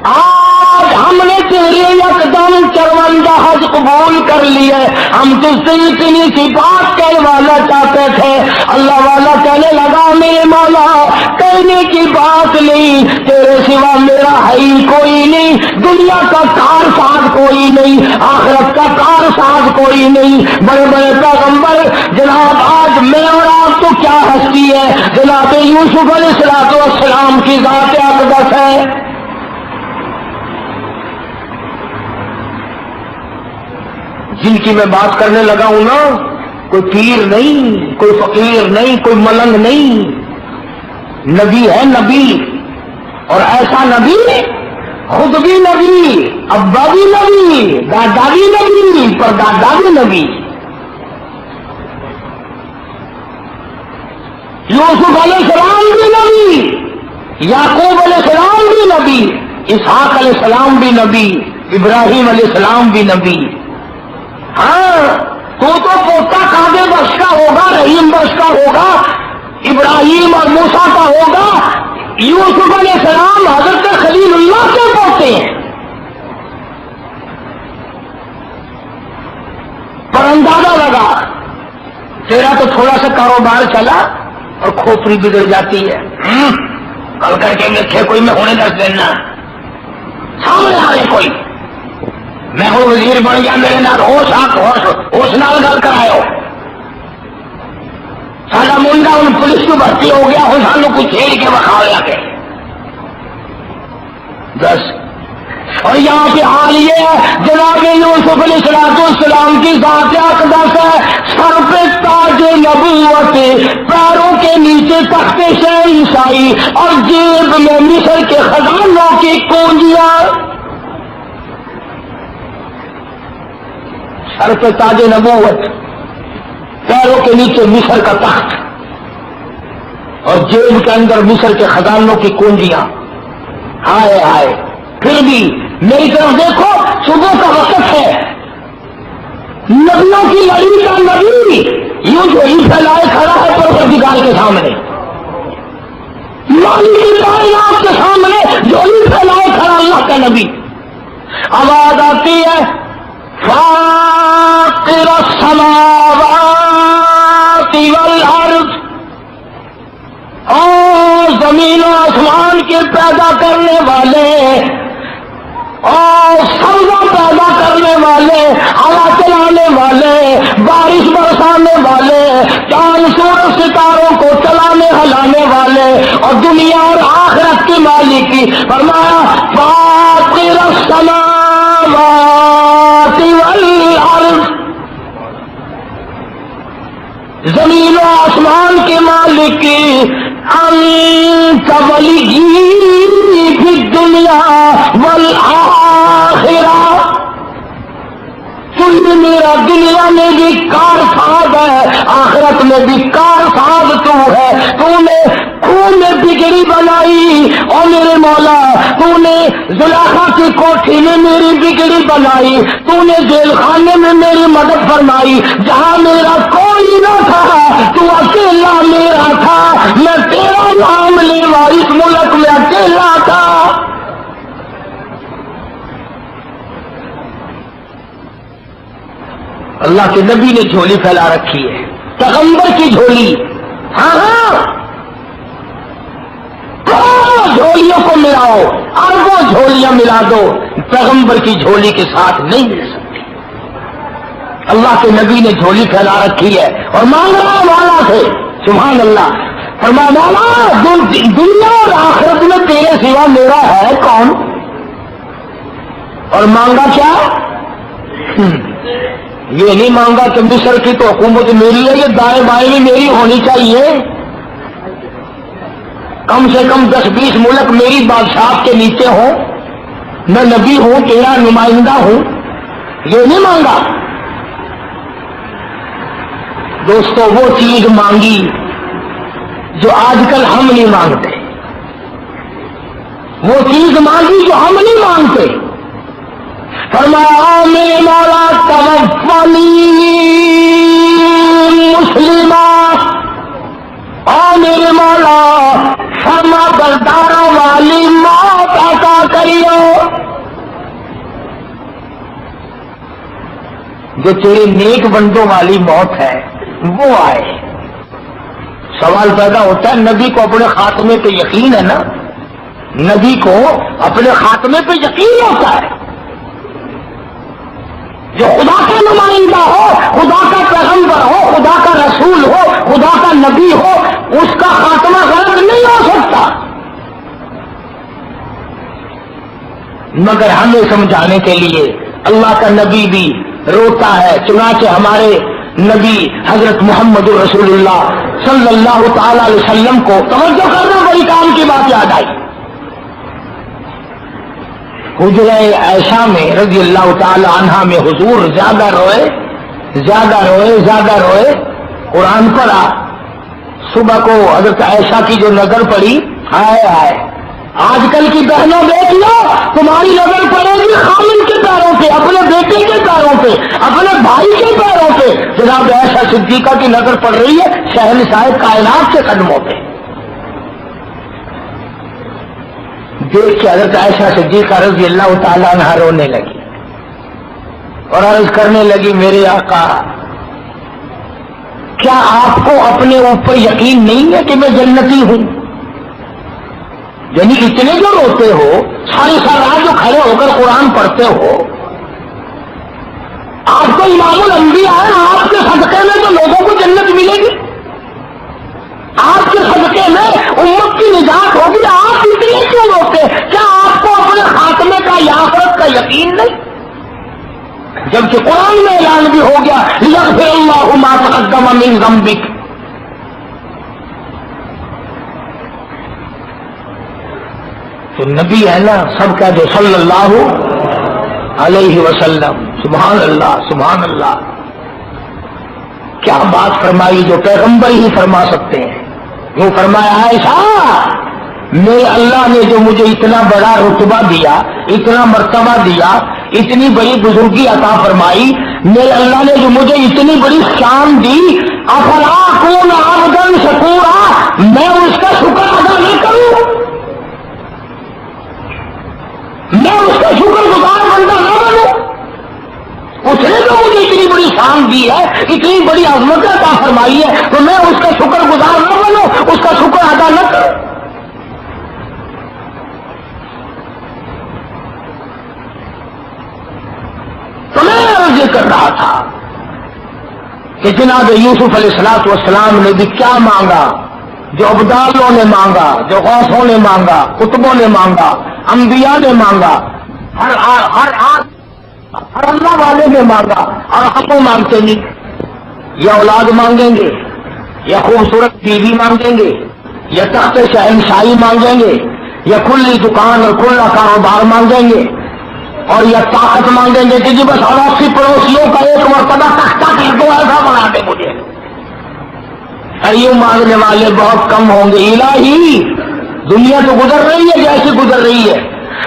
آج ہم نے تیرے یکدم 53 حج قبول کر لیے۔ ہم تجھ سے اتنی سی بات کہوانا چاہتے تھے۔ اللہ والا کہنے لگا میرے مولا کہنے کی بات نہیں، تیرے سوا میرا ہے ہی کوئی نہیں، دنیا کا کار ساز کوئی نہیں، آخرت کا کار ساز کوئی نہیں۔ بڑے بڑے پیغمبر جناب آج میں اور آپ تو کیا ہستی ہے، جناب یوسف علیہ السلام کی ذات اقدس ہے۔ جن کی میں بات کرنے لگا ہوں نا، کوئی پیر نہیں، کوئی فقیر نہیں، کوئی ملنگ نہیں، نبی ہے نبی، اور ایسا نبی خود بھی نبی، ابا بھی نبی، دادا بھی نبی، پردادا بھی نبی۔ یوسف علیہ السلام بھی نبی، یعقوب علیہ السلام بھی نبی، اسحاق علیہ السلام بھی نبی، ابراہیم علیہ السلام بھی نبی۔ ہاں تو پوتا کعبے بخش کا ہوگا، رحیم بخش کا ہوگا، ابراہیم اور موسیٰ کا ہوگا، یوسف علیہ السلام حضرت خلیل اللہ کے پوتے ہیں۔ پر اندازہ لگا تیرا تو تھوڑا سا کاروبار چلا اور کھوپڑی بگڑ جاتی ہے، کل کر کے دیکھے کوئی میں ہونے دس دینا سامنے آئے کوئی میں ہوں وزیر بن گیا، میرے نال ہوش نال گل کرایو، سارا منڈا ہوں پولیس کو بھرتی ہو گیا، ہوں سانو کوئی کھیل کے بکھاؤ لگے بس۔ اور یہاں پہ حال یہ ہے جناب یوسف علیہ السلام کی ذات اقدس ہے، سر پہ تاج نبوت، پیروں کے نیچے تخت شہنشاہی، اور جیب میں مصر کے خزانوں کی کنجیاں۔ سر پہ تاج نبوت، پیروں کے نیچے مصر کا تخت، اور جیب کے اندر مصر کے خزانوں کی کنجیاں۔ ہائے ہائے، پھر بھی میری طرف دیکھو، صبح کا وقت ہے، نبیوں کی لڑی کا نبی یوں جو ہی پھیلائے کھڑا ہے پروردگار کے سامنے، مالی کی کائنات کے سامنے جو ہی پھیلائے کھڑا اللہ کا نبی۔ آواز آتی ہے فاطر السماوات والارض، اور زمین و آسمان کے پیدا کرنے والے اور سبزہ پیدا کرنے والے، ہوا چلانے والے، بارش برسانے والے، چاند سورج ستاروں کو چلانے ہلانے والے، اور دنیا اور آخرت کی مالکی، فرمایا فاطر السماوات والارض، زمین و آسمان کے مالک کی، انت ولی فی الدنیا والآخرہ، تو میرا دنیا میں بھی کار ساز ہے، آخرت میں بھی کار ساز تو ہے۔ تو نے خون میں بگڑی بنائی، اور میرے مولا تو نے زلیخا کی کوٹھی میں میری بگڑی بنائی، تو نے جیل خانے میں میری مدد فرمائی، جہاں میرا کوئی نہ تھا تو اکیلا میرا تھا، میں تیرا نام لیوا اس ملک میں اکیلا تھا۔ اللہ کے نبی نے جھولی پھیلا رکھی ہے، پیغمبر کی جھولی۔ ہاں ہاں، جھولیوں کو ملاؤ، اربوں جھولیاں ملا دو، پیغمبر کی جھولی کے ساتھ نہیں مل سکتی۔ اللہ کے نبی نے جھولی پھیلا رکھی ہے اور مانگنا والا تھے، سبحان اللہ۔ فرمایا مولا دنیا اور آخرت میں تیرے سوا میرا ہے کون؟ اور مانگا کیا؟ یہ نہیں مانگا کہ مصر کی تو حکومت میری ہے، یہ دائیں بائیں بھی میری ہونی چاہیے، کم سے کم 10-20 ملک میری بادشاہ کے نیچے ہوں، میں نبی ہوں، تیرا نمائندہ ہوں، یہ نہیں مانگا۔ دوستو وہ چیز مانگی جو آج کل ہم نہیں مانگتے، وہ چیز مانگی جو ہم نہیں مانگتے۔ فرمایا میرے مولا توفنی مسلمہ، اور میرے مولا فرما برداروں والی موت عطا کریو، جو تیرے نیک بندوں والی موت ہے وہ آئے۔ سوال پیدا ہوتا ہے، نبی کو اپنے خاتمے پہ یقین ہے نا؟ نبی کو اپنے خاتمے پہ یقین ہوتا ہے، جو خدا کا نمائندہ ہو، خدا کا پیغمبر ہو، خدا کا رسول ہو، خدا کا نبی ہو، اس کا خاتمہ غلط نہیں ہو سکتا۔ مگر ہمیں سمجھانے کے لیے اللہ کا نبی بھی روتا ہے، چنانچہ ہمارے نبی حضرت محمد رسول اللہ صلی اللہ تعالی علیہ وسلم کو توجہ کرنا بڑی کام کی بات یاد آئی۔ حجرہ عائشہ میں رضی اللہ تعالی عنہا میں حضور زیادہ روئے، قرآن پڑھا، صبح کو حضرت عائشہ کی جو نظر پڑی، ہائے ہائے، آج کل کی بہنوں دیکھ لو، تمہاری نظر پڑے گی خامن کے پیروں پہ، اپنے بیٹے کے پیروں پہ، اپنے بھائی کے پیروں پہ۔ جناب عائشہ صدیقہ کی نظر پڑ رہی ہے شہنشاہ کائنات کے قدموں پہ۔ دیکھ کے حضرت عائشہ صدیقہ رضی اللہ تعالیٰ عنہ رونے لگی اور عرض کرنے لگی، میرے آقا کیا آپ کو اپنے اوپر یقین نہیں ہے کہ میں جنتی ہوں؟ یعنی اتنے جو روتے ہو، ساری رات جو کھڑے ہو کر قرآن پڑھتے ہو، آپ کو امام الانبیاء ہے، آپ کے صدقے میں تو لوگوں کو جنت ملے گی، آپ کے صدقے میں امت کی نجات ہوگی، آپ اتنے کیوں روتے؟ کیا آپ کو اپنے خاتمے کا یا آخرت کا یقین نہیں؟ جبکہ قرآن میں اعلان بھی ہو گیا یغفر اللہ ما تقدم من ذنبک۔ تو نبی ہے نا سب کا جو صلی اللہ علیہ وسلم، سبحان اللہ سبحان اللہ، کیا بات فرمائی جو پیغمبر ہی فرما سکتے ہیں۔ وہ فرمایا عائشہ میرے اللہ نے جو مجھے اتنا بڑا رتبہ دیا، اتنا مرتبہ دیا، اتنی بڑی بزرگی عطا فرمائی، میرے اللہ نے جو مجھے اتنی بڑی شان دی، افلا اکون عبدا شکورا، میں اس کا شکر ادا نہیں کروں؟ میں اس کا شکر گزار بندہ نہ بنوں؟ اس نے جو مجھے اتنی بڑی شان دی ہے، اتنی بڑی عظمت عطا فرمائی ہے، تو میں اس کا شکر گزار نہ بنوں، اس کا شکر ادا نہ کروں؟ تو میں عرض یہ کر رہا تھا کہ جناب یوسف علیہ الصلوۃ والسلام نے بھی کیا مانگا جو ابدالوں نے مانگا، جو غوثوں نے مانگا، قطبوں نے مانگا، انبیاء نے مانگا، ہر اللہ والے نے مانگا، اور ہم کو مانگتے نہیں؟ یا اولاد مانگیں گے، یا خوبصورت بیوی مانگیں گے، یا تخت شہنشاہی مانگیں گے، یا کھلی دکان اور کھلا کاروبار مانگیں گے، اور یا طاقت مانگیں گے کہ جی بس اڑوسی پڑوسیوں کا ایک مرتبہ تختہ کر دو، ایسا بنا دے مجھے؟ ایوں مانگنے والے بہت کم ہوں گے۔ الہی دنیا تو گزر رہی ہے جیسے گزر رہی ہے،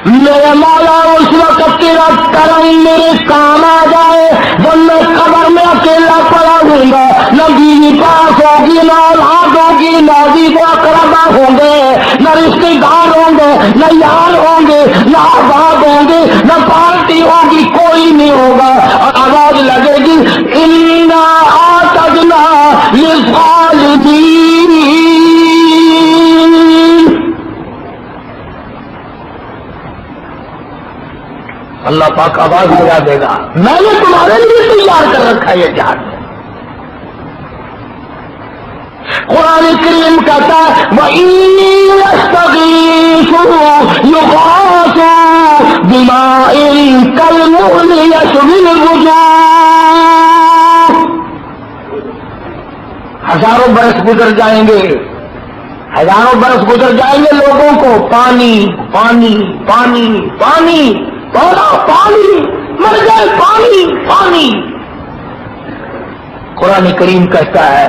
میرے مولا اس وقت تیرا کرم میرے کام آ جائے جب میں قبر میں اکیلا پڑا ہوں گا، نہ بیوی پاس ہوگی، نہ اولاد ہوگی، نہ عزیز و اقربا ہوں گے، نہ رشتے دار ہوں گے، نہ یار ہوں گے، نہ احباب ہوں گے، نہ پارٹی ہوگی، کوئی نہیں ہوگا، اور آواز لگے گی انا اعتدنا للظالمین۔ اللہ پاک آواز لگا دے گا، میں نے تمہارے لیے تیار کر رکھا ہے یہ جہاد۔ قرآن کریم کہتا ہے وَإِن يَسْتَغِيثُوا يُغَاثُوا بِمَاءٍ كَالْمُهْلِ يَشْوِي الْوُجُوهَ۔ ہزاروں برس گزر جائیں گے، ہزاروں برس گزر جائیں گے، لوگوں کو پانی پانی پانی پانی بولا، پانی مر گئے، پانی پانی۔ قرآن کریم کہتا ہے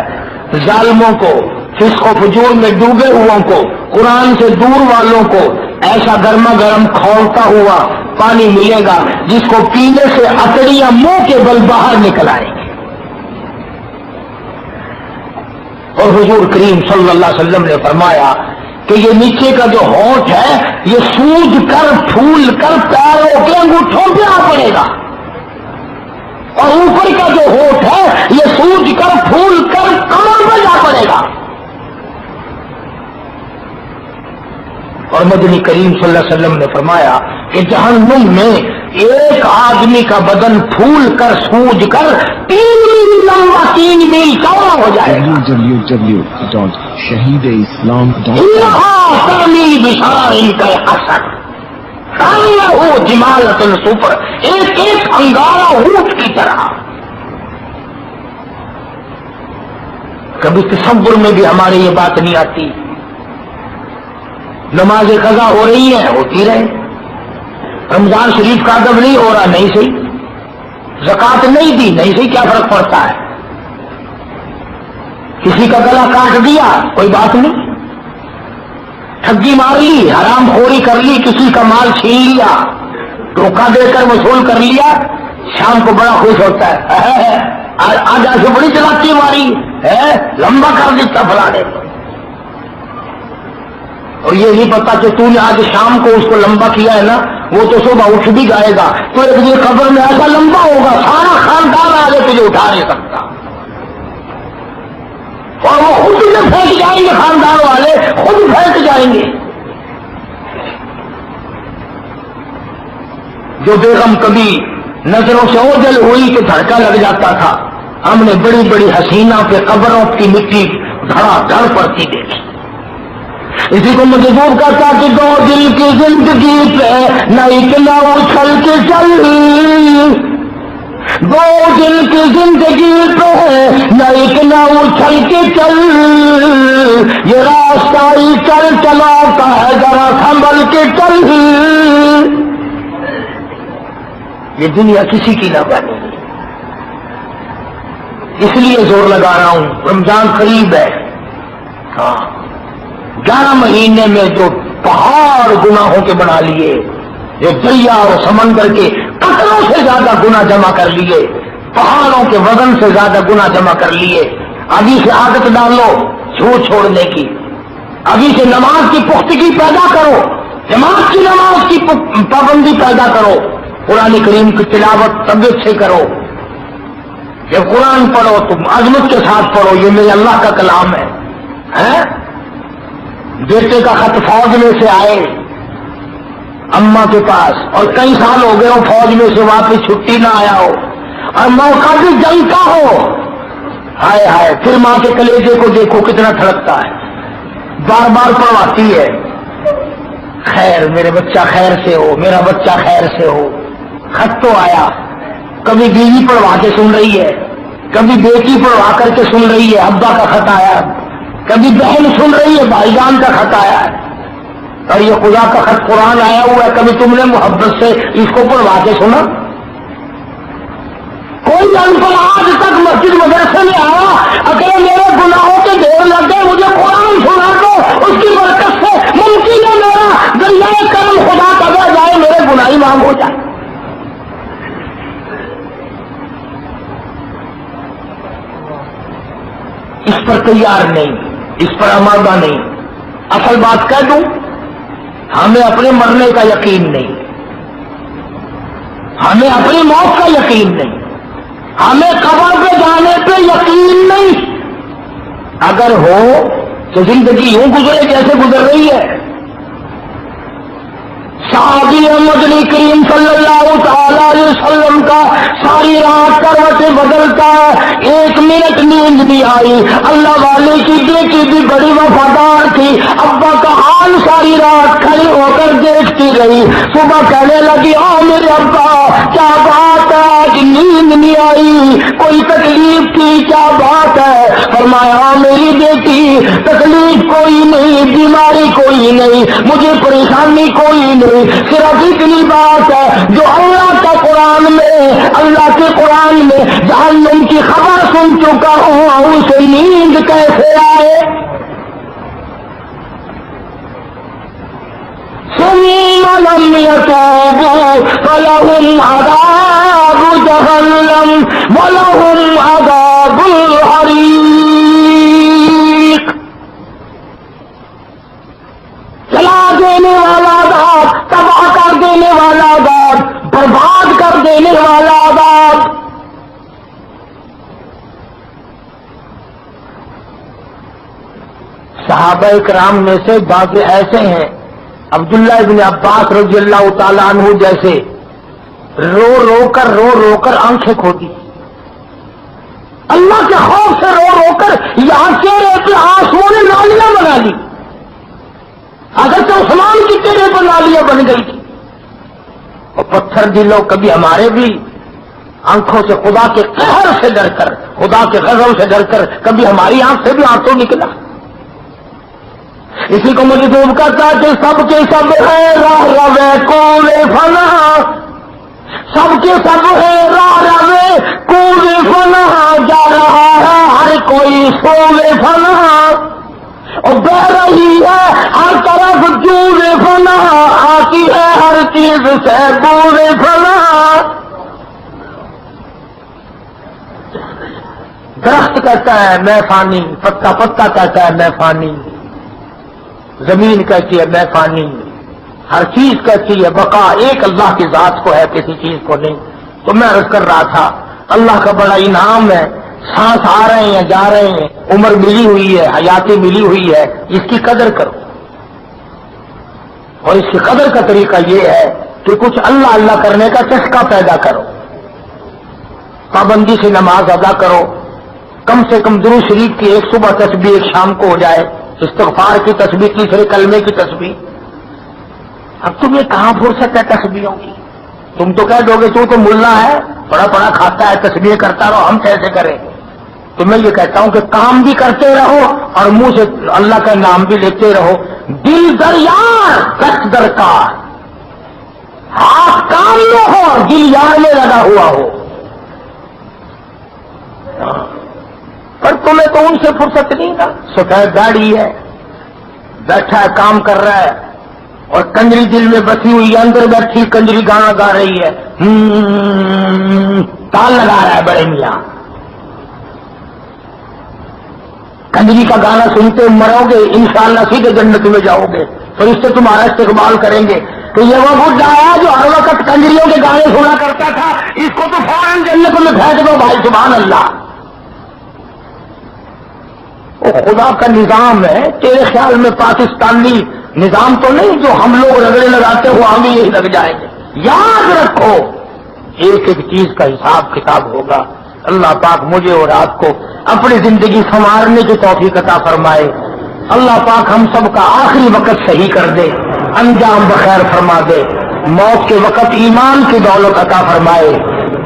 ظالموں کو، فسق و فجور میں ڈوبے ہوئوں کو، قرآن سے دور والوں کو ایسا گرما گرم کھولتا ہوا پانی ملے گا جس کو پینے سے اکڑیاں منہ کے بل باہر نکل آئیں گے۔ اور حضور کریم صلی اللہ علیہ وسلم نے فرمایا کہ یہ نیچے کا جو ہونٹ ہے یہ سوج کر پھول کر پیروں کے انگوٹھوں پہ آ پڑے گا، اور اوپر کا جو ہونٹ ہے یہ سوج کر پھول کر کمر پہ جا پڑے گا۔ اور مدنی کریم صلی اللہ علیہ وسلم نے فرمایا کہ جہنم میں ایک آدمی کا بدن پھول کر سوج کر 3 میل لمبا 3 میل چوڑا ہو جائے گا۔
www.shahideislam.com
جمالت السفر، ایک ایک انگارہ اونٹ کی طرح۔ کبھی تصور میں بھی ہماری یہ بات نہیں آتی۔ نماز قضا ہو رہی ہے، ہوتی رہے، رمضان شریف کا ادب نہیں ہو رہا، نہیں صحیح، زکات نہیں دی، نہیں صحیح، کیا فرق پڑتا ہے؟ کسی کا گلا کاٹ دیا، کوئی بات نہیں، ٹھگی مار لی، حرام خوری کر لی، کسی کا مال چھین لیا، دھوکہ دے کر وصول کر لیا، شام کو بڑا خوش ہوتا ہے، آج ایسے بڑی چلاکی ماری ہے، لمبا کر دیتا فلانے کو، اور یہ نہیں پتا کہ تو نے آج شام کو اس کو لمبا کیا ہے نا، وہ تو صبح اٹھ بھی جائے گا تو ایک دن قبر میں ایسا لمبا ہوگا سارا خاندان آگے تجھے اٹھا نہیں سکتا، اور وہ خود سے پھینک جائیں گے، خاندان والے خود پھینک جائیں گے۔ جو بیگم کبھی نظروں سے اوجھل ہوئی کہ دھڑکا لگ جاتا تھا، ہم نے بڑی بڑی حسینہ پہ قبروں کی مٹی دھڑا دھڑ پڑتی دیکھی۔ اسی کو مجبور کرتا کہ دو دل کی زندگی پہ نہ اتنا اچھل کے چل، دو دل کی زندگی پہ نہ اتنا اچھل کے چل، یہ راستہ ہی چل چلاتا ہے ذرا سنبھل کے چل، یہ دنیا کسی کی نہ بنے، اس لیے زور لگا رہا ہوں، رمضان قریب ہے، ہاں 11 مہینے میں جو پہاڑ گناہوں کے بنا لیے، جو دریا اور سمندر کے قطروں سے زیادہ گناہ جمع کر لیے، پہاڑوں کے وزن سے زیادہ گناہ جمع کر لیے، ابھی سے عادت ڈالو جھوٹ چھوڑنے کی، ابھی سے نماز کی پختگی پیدا کرو، جماعت کی نماز کی پابندی پیدا کرو، قرآن کریم کی تلاوت طبیعت سے کرو، کہ قرآن پڑھو تم عظمت کے ساتھ پڑھو، یہ میرے اللہ کا کلام ہے. بیٹے کا خط فوج میں سے آئے اماں کے پاس، اور کئی سال ہو گئے ہو فوج میں سے واپس چھٹی نہ آیا ہو، اور موقع بھی جنگ کا ہو. ہائے ہائے، پھر ماں کے کلیجے کو دیکھو کتنا تھڑکتا ہے، بار بار پڑھواتی ہے، خیر میرے بچہ خیر سے ہو، میرا بچہ خیر سے ہو. خط تو آیا، کبھی بیوی پڑھوا کے سن رہی ہے، کبھی بیٹی پڑھوا کر کے سن رہی ہے ابا کا خط آیا، کبھی بہن سن رہی ہے بھائی جان کا خط آیا ہے، اور یہ خدا کا خط قرآن آیا ہوا ہے. کبھی تم نے محبت سے اس کو پڑھوا کے سنا؟ کوئی انفل آج تک مسجد مدرسے میں آیا اگر میرے گناہوں کے ڈھیر لگ گئے مجھے قرآن سنا دو، اس کی برکت سے ممکن ہے میرا دریائے کرم خدا کبھی جائے، میرے گناہی معاف ہو جائے. اس پر تیار نہیں، اس پر آمادہ نہیں. اصل بات کہہ دوں، ہمیں اپنے مرنے کا یقین نہیں، ہمیں اپنی موت کا یقین نہیں، ہمیں قبر پہ جانے پہ یقین نہیں. اگر ہو تو زندگی یوں گزرے جیسے گزر رہی ہے. صحابی مدنی کریم صلی اللہ تعالی علیہ وسلم کا ساری رات کروٹیں بدلتا ہے، 1 منٹ نیند نہیں آئی. اللہ والے کی بیٹی بھی بڑی وفادار تھی، ابا کا حال ساری رات کھڑی ہو کر دیکھتی رہی. صبح کہنے لگی میرے ابا کیا بات ہے، آج نیند نہیں آئی، کوئی تکلیف تھی کیا بات ہے؟ فرمایا میری بیٹی تکلیف کوئی نہیں، بیماری کوئی نہیں، مجھے پریشانی کوئی نہیں، صرف اتنی بات ہے جو اللہ کا قرآن میں، اللہ کے قرآن میں جہنم کی خبر سن چکا ہوں، اسے نیند کیسے آئے؟ ثم لم يتوبوا فلهم عذاب جهنم ولهم عذاب الحريق. جلا دینے والا عذاب، تباہ کر دینے والا عذاب، برباد کر دینے والا عذاب. صحابہ کرام میں سے بعض ایسے ہیں، عبداللہ ابن عباس رضی اللہ تعالیٰ عنہ جیسے، رو رو کر آنکھیں کھوتی، اللہ کے خوف سے رو کر یہاں چہرے پہ آنسوؤں نے نالیاں بنا لی. اگر تو عثمان کی چہرے پر نالیاں بن گئی تھی. اور پتھر دلوں کبھی ہمارے بھی آنکھوں سے خدا کے قہر سے ڈر کر، خدا کے غضب سے ڈر کر کبھی ہماری آنکھ سے بھی آنسو نکلا. اسی کو مجذوب کرتا کہ سب کے سب ہے راہ روے کون فنا، سب کے سب ہے راہ روے کون فنا، جا رہا ہے ہر کوئی سوے فنا، اور بہ رہی ہے ہر طرف جوڑے فنا، آتی ہے ہر چیز سے بورے فنا. درخت کہتا ہے میں فانی، پتا کہتا ہے میں فانی، زمین کہتی ہے میں فانی، ہر چیز کہتی ہے بقا ایک اللہ کی ذات کو ہے، کسی چیز کو نہیں. تو میں عرض کر رہا تھا اللہ کا بڑا انعام ہے، سانس آ رہے ہیں جا رہے ہیں، عمر ملی ہوئی ہے، حیاتی ملی ہوئی ہے، اس کی قدر کرو. اور اس کی قدر کا طریقہ یہ ہے کہ کچھ اللہ اللہ کرنے کا چسکا پیدا کرو، پابندی سے نماز ادا کرو، کم سے کم درود شریف کی 1 صبح تسبیح 1 شام کو ہو جائے، استغفار کی تسبیح، تیسرے کلمے کی تسبیح. اب تمہیں کہاں فرصت ہے تسبیحوں کی؟ تم تو کہہ دو گے تو ملا ہے، بڑا کھاتا ہے، تسبیح کرتا رہو، ہم کیسے کریں؟ تو میں یہ کہتا ہوں کہ کام بھی کرتے رہو اور منہ سے اللہ کا نام بھی لیتے رہو. دل دریار کچھ درکار، ہاتھ کام میں ہو دل یار میں لگا ہوا ہو. پر تمہیں تو ان سے فرصت نہیں نا. سفید داڑھی ہے، بیٹھا ہے کام کر رہا ہے، اور کنجری دل میں بسی ہوئی ہے، اندر بیٹھی کنجری گانا گا رہی ہے، تال لگا رہا ہے بڑے میاں. کنجری کا گانا سنتے مرو گے، انشاءاللہ سیدھے جنت میں جاؤ گے. فرشتے تمہارا استقبال کریں گے کہ یہ وہ بڈھا ہے جو ہر وقت کنجریوں کے گانے سنا کرتا تھا، اس کو تو فوراً جنت میں پھینک دو بھائی، سبحان اللہ۔ وہ خدا کا نظام ہے، تیرے خیال میں پاکستانی نظام تو نہیں جو ہم لوگ رگڑے لگاتے ہو ہم یہی لگ جائیں گے۔ یاد رکھو ایک ایک چیز کا حساب کتاب ہوگا۔ اللہ پاک مجھے اور آپ کو اپنی زندگی سنوارنے کی توفیق عطا فرمائے۔ اللہ پاک ہم سب کا آخری وقت صحیح کر دے، انجام بخیر فرما دے، موت کے وقت ایمان کی دولت عطا فرمائے،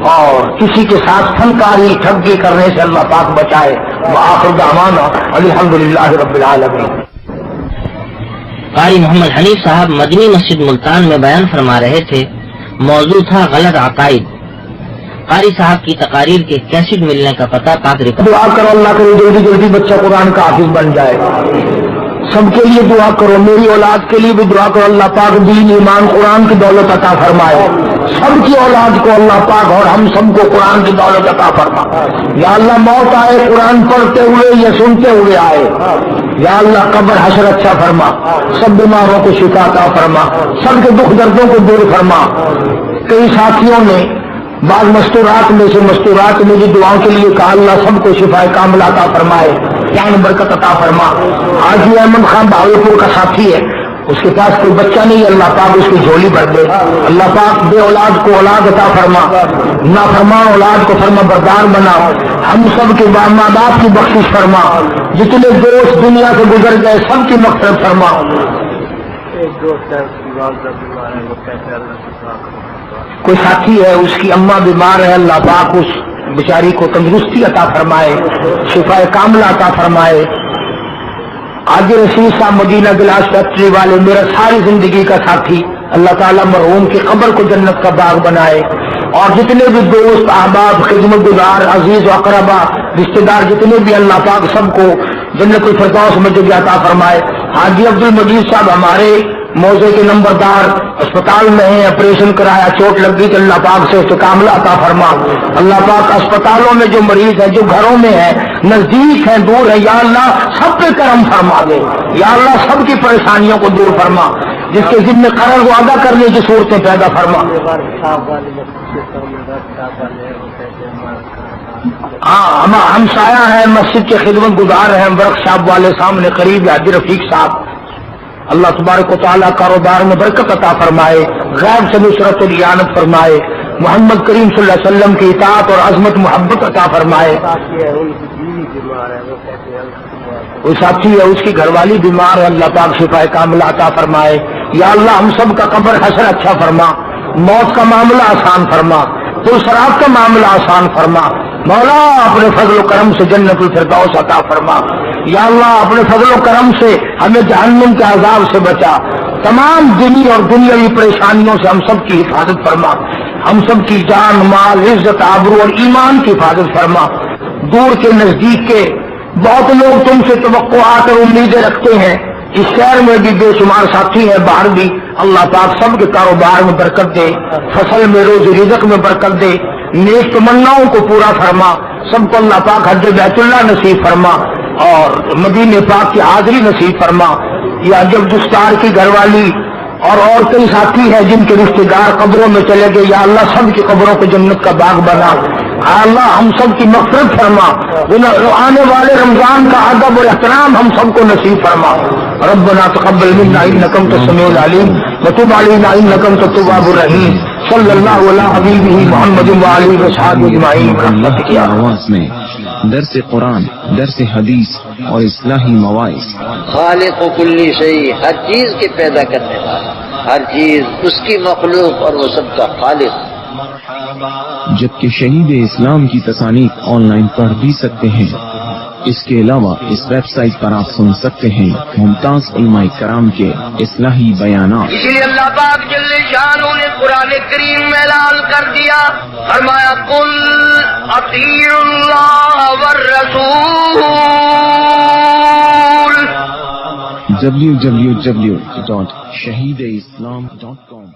اور کسی کے ساتھ فنکاری ٹھگی کرنے سے اللہ پاک بچائے۔ وآخر دعوانا الحمدللہ رب العالمین۔
قاری محمد حنیف صاحب مدنی مسجد ملتان میں بیان فرما رہے تھے، موضوع تھا غلط عقائد۔ قاری صاحب کی تقاریر کے کیسٹ ملنے کا پتہ پاک ریکارڈ۔
دعا کرو اللہ کرے جلدی جلدی بچہ قرآن کا حافظ بن جائے۔ سب کے لیے دعا کرو، میری اولاد کے لیے بھی دعا کرو، اللہ پاک دین ایمان قرآن کی دولت عطا فرمائے۔ سب کی اولاد کو اللہ پاک اور ہم سب کو قرآن کی دولت عطا فرما۔ یا اللہ موت آئے قرآن پڑھتے ہوئے یا سنتے ہوئے آئے۔ یا اللہ قبر حشر اچھا فرما، سب بیماروں کو شفا عطا فرما، سب کے دکھ دردوں کو دور فرما۔ کئی ساتھیوں نے بعض مستورات میں سے مستورات میں بھی دعاؤں کے لیے کہا، اللہ سب کو شفا کاملہ عطا فرمائے، جان برکت عطا فرما۔ حاجی احمد خان بہاولپور کا ساتھی ہے، اس کے پاس کوئی بچہ نہیں، اللہ پاک اس کی جھولی بھر دے۔ اللہ پاک بے اولاد کو اولاد عطا فرما، نافرمان اولاد کو فرما بردار بنا۔ ہم سب کے ماں باپ کی بخشش فرما، جتنے دوست دنیا سے گزر گئے سب کی مغفرت فرما۔ کوئی ساتھی ہے اس کی اماں بیمار ہے، اللہ پاک اس بیچاری کو تندرستی عطا فرمائے، شفا کاملہ عطا فرمائے۔ آج رشید صاحب مدینہ گلاس فیکٹری والے میرا ساری زندگی کا ساتھی، اللہ تعالیٰ مرحوم کی قبر کو جنت کا باغ بنائے، اور جتنے بھی دوست احباب خدمت گزار عزیز و اقربا رشتے دار جتنے بھی اللہ پاک سب کو جنت الفردوس میں جگہ عطا فرمائے۔ حاجی عبد المجید صاحب ہمارے موضے کے نمبردار اسپتال میں ہیں، آپریشن کرایا، چوٹ لگ گئی تو اللہ پاک سے استقامت عطا فرما۔ اللہ پاک اسپتالوں میں جو مریض ہیں، جو گھروں میں ہیں، نزدیک ہیں دور ہیں، یا اللہ سب پہ کرم فرما دے، یا اللہ سب کی پریشانیوں کو دور فرما، جس کے ذمہ قرض کو ادا کرنے کی صورتیں پیدا فرما۔ ہاں ہم سایہ ہیں، مسجد کے خدمت گزار ہیں، ورک شاپ والے سامنے قریب حاجی رفیق صاحب، اللہ تبارک و تعالیٰ کاروبار میں برکت عطا فرمائے، غیب سے نصرت و اعانت فرمائے، محمد کریم صلی اللہ علیہ وسلم کی اطاعت اور عظمت محبت عطا فرمائے۔ وہ ساتھی ہے اس کی گھر والی بیمار ہے، اللہ پاک شفا کاملہ عطا فرمائے۔ یا اللہ ہم سب کا قبر حشر اچھا فرما، موت کا معاملہ آسان فرما، پرسرات کا معاملہ آسان فرما۔ مولا اپنے فضل و کرم سے جنت الفردوس عطا فرما۔ یا اللہ اپنے فضل و کرم سے ہمیں جہنم کے عذاب سے بچا، تمام دینی اور دنیاوی پریشانیوں سے ہم سب کی حفاظت فرما، ہم سب کی جان مال عزت آبرو اور ایمان کی حفاظت فرما۔ دور کے نزدیک کے بہت لوگ تم سے توقعات اور امیدیں رکھتے ہیں، اس شہر میں بھی بے شمار ساتھی ہیں، باہر بھی، اللہ پاک سب کے کاروبار میں برکت دے، فصل میں روزی رزق میں برکت دے، نیک تمناؤں کو پورا فرما، سب کو اللہ پاک حج بیت اللہ نصیب فرما اور مدینے پاک کی حاضری نصیب فرما۔ یا جب دستار کی گھر والی اور کئی ساتھی ہیں جن کے رشتے دار قبروں میں چلے گئے، یا اللہ سب کی قبروں کو جنت کا باغ بنا، اللہ ہم سب کی مغفرت فرما، آنے والے رمضان کا ادب اور احترام ہم سب کو نصیب فرما۔ ربنا تقبل منا انک انت السمیع العلیم وتب علینا انک انت التواب الرحیم۔ صلی اللہ علی حبیبہ محمد وآلہ وصحبہ اجمعین برحمتک یا
آواز میں درس قرآن، درس حدیث اور اصلاحی مواعظ۔
خالق و کلی شیء، ہر چیز کے پیدا کرنے والا، ہر چیز اس کی مخلوق اور وہ سب کا خالق۔
جبکہ شہید اسلام کی تصانیف آن لائن پڑھ بھی سکتے ہیں۔ اس کے علاوہ اس ویب سائٹ پر آپ سن سکتے ہیں ممتاز علماء کرام کے اصلاحی بیانات۔
اسی لیے اللہ پاک جل شانہ نے قرآن کریم میں اعلان کر دیا، فرمایا قل اطیعوا اللہ والرسول۔
www.shahideislam.com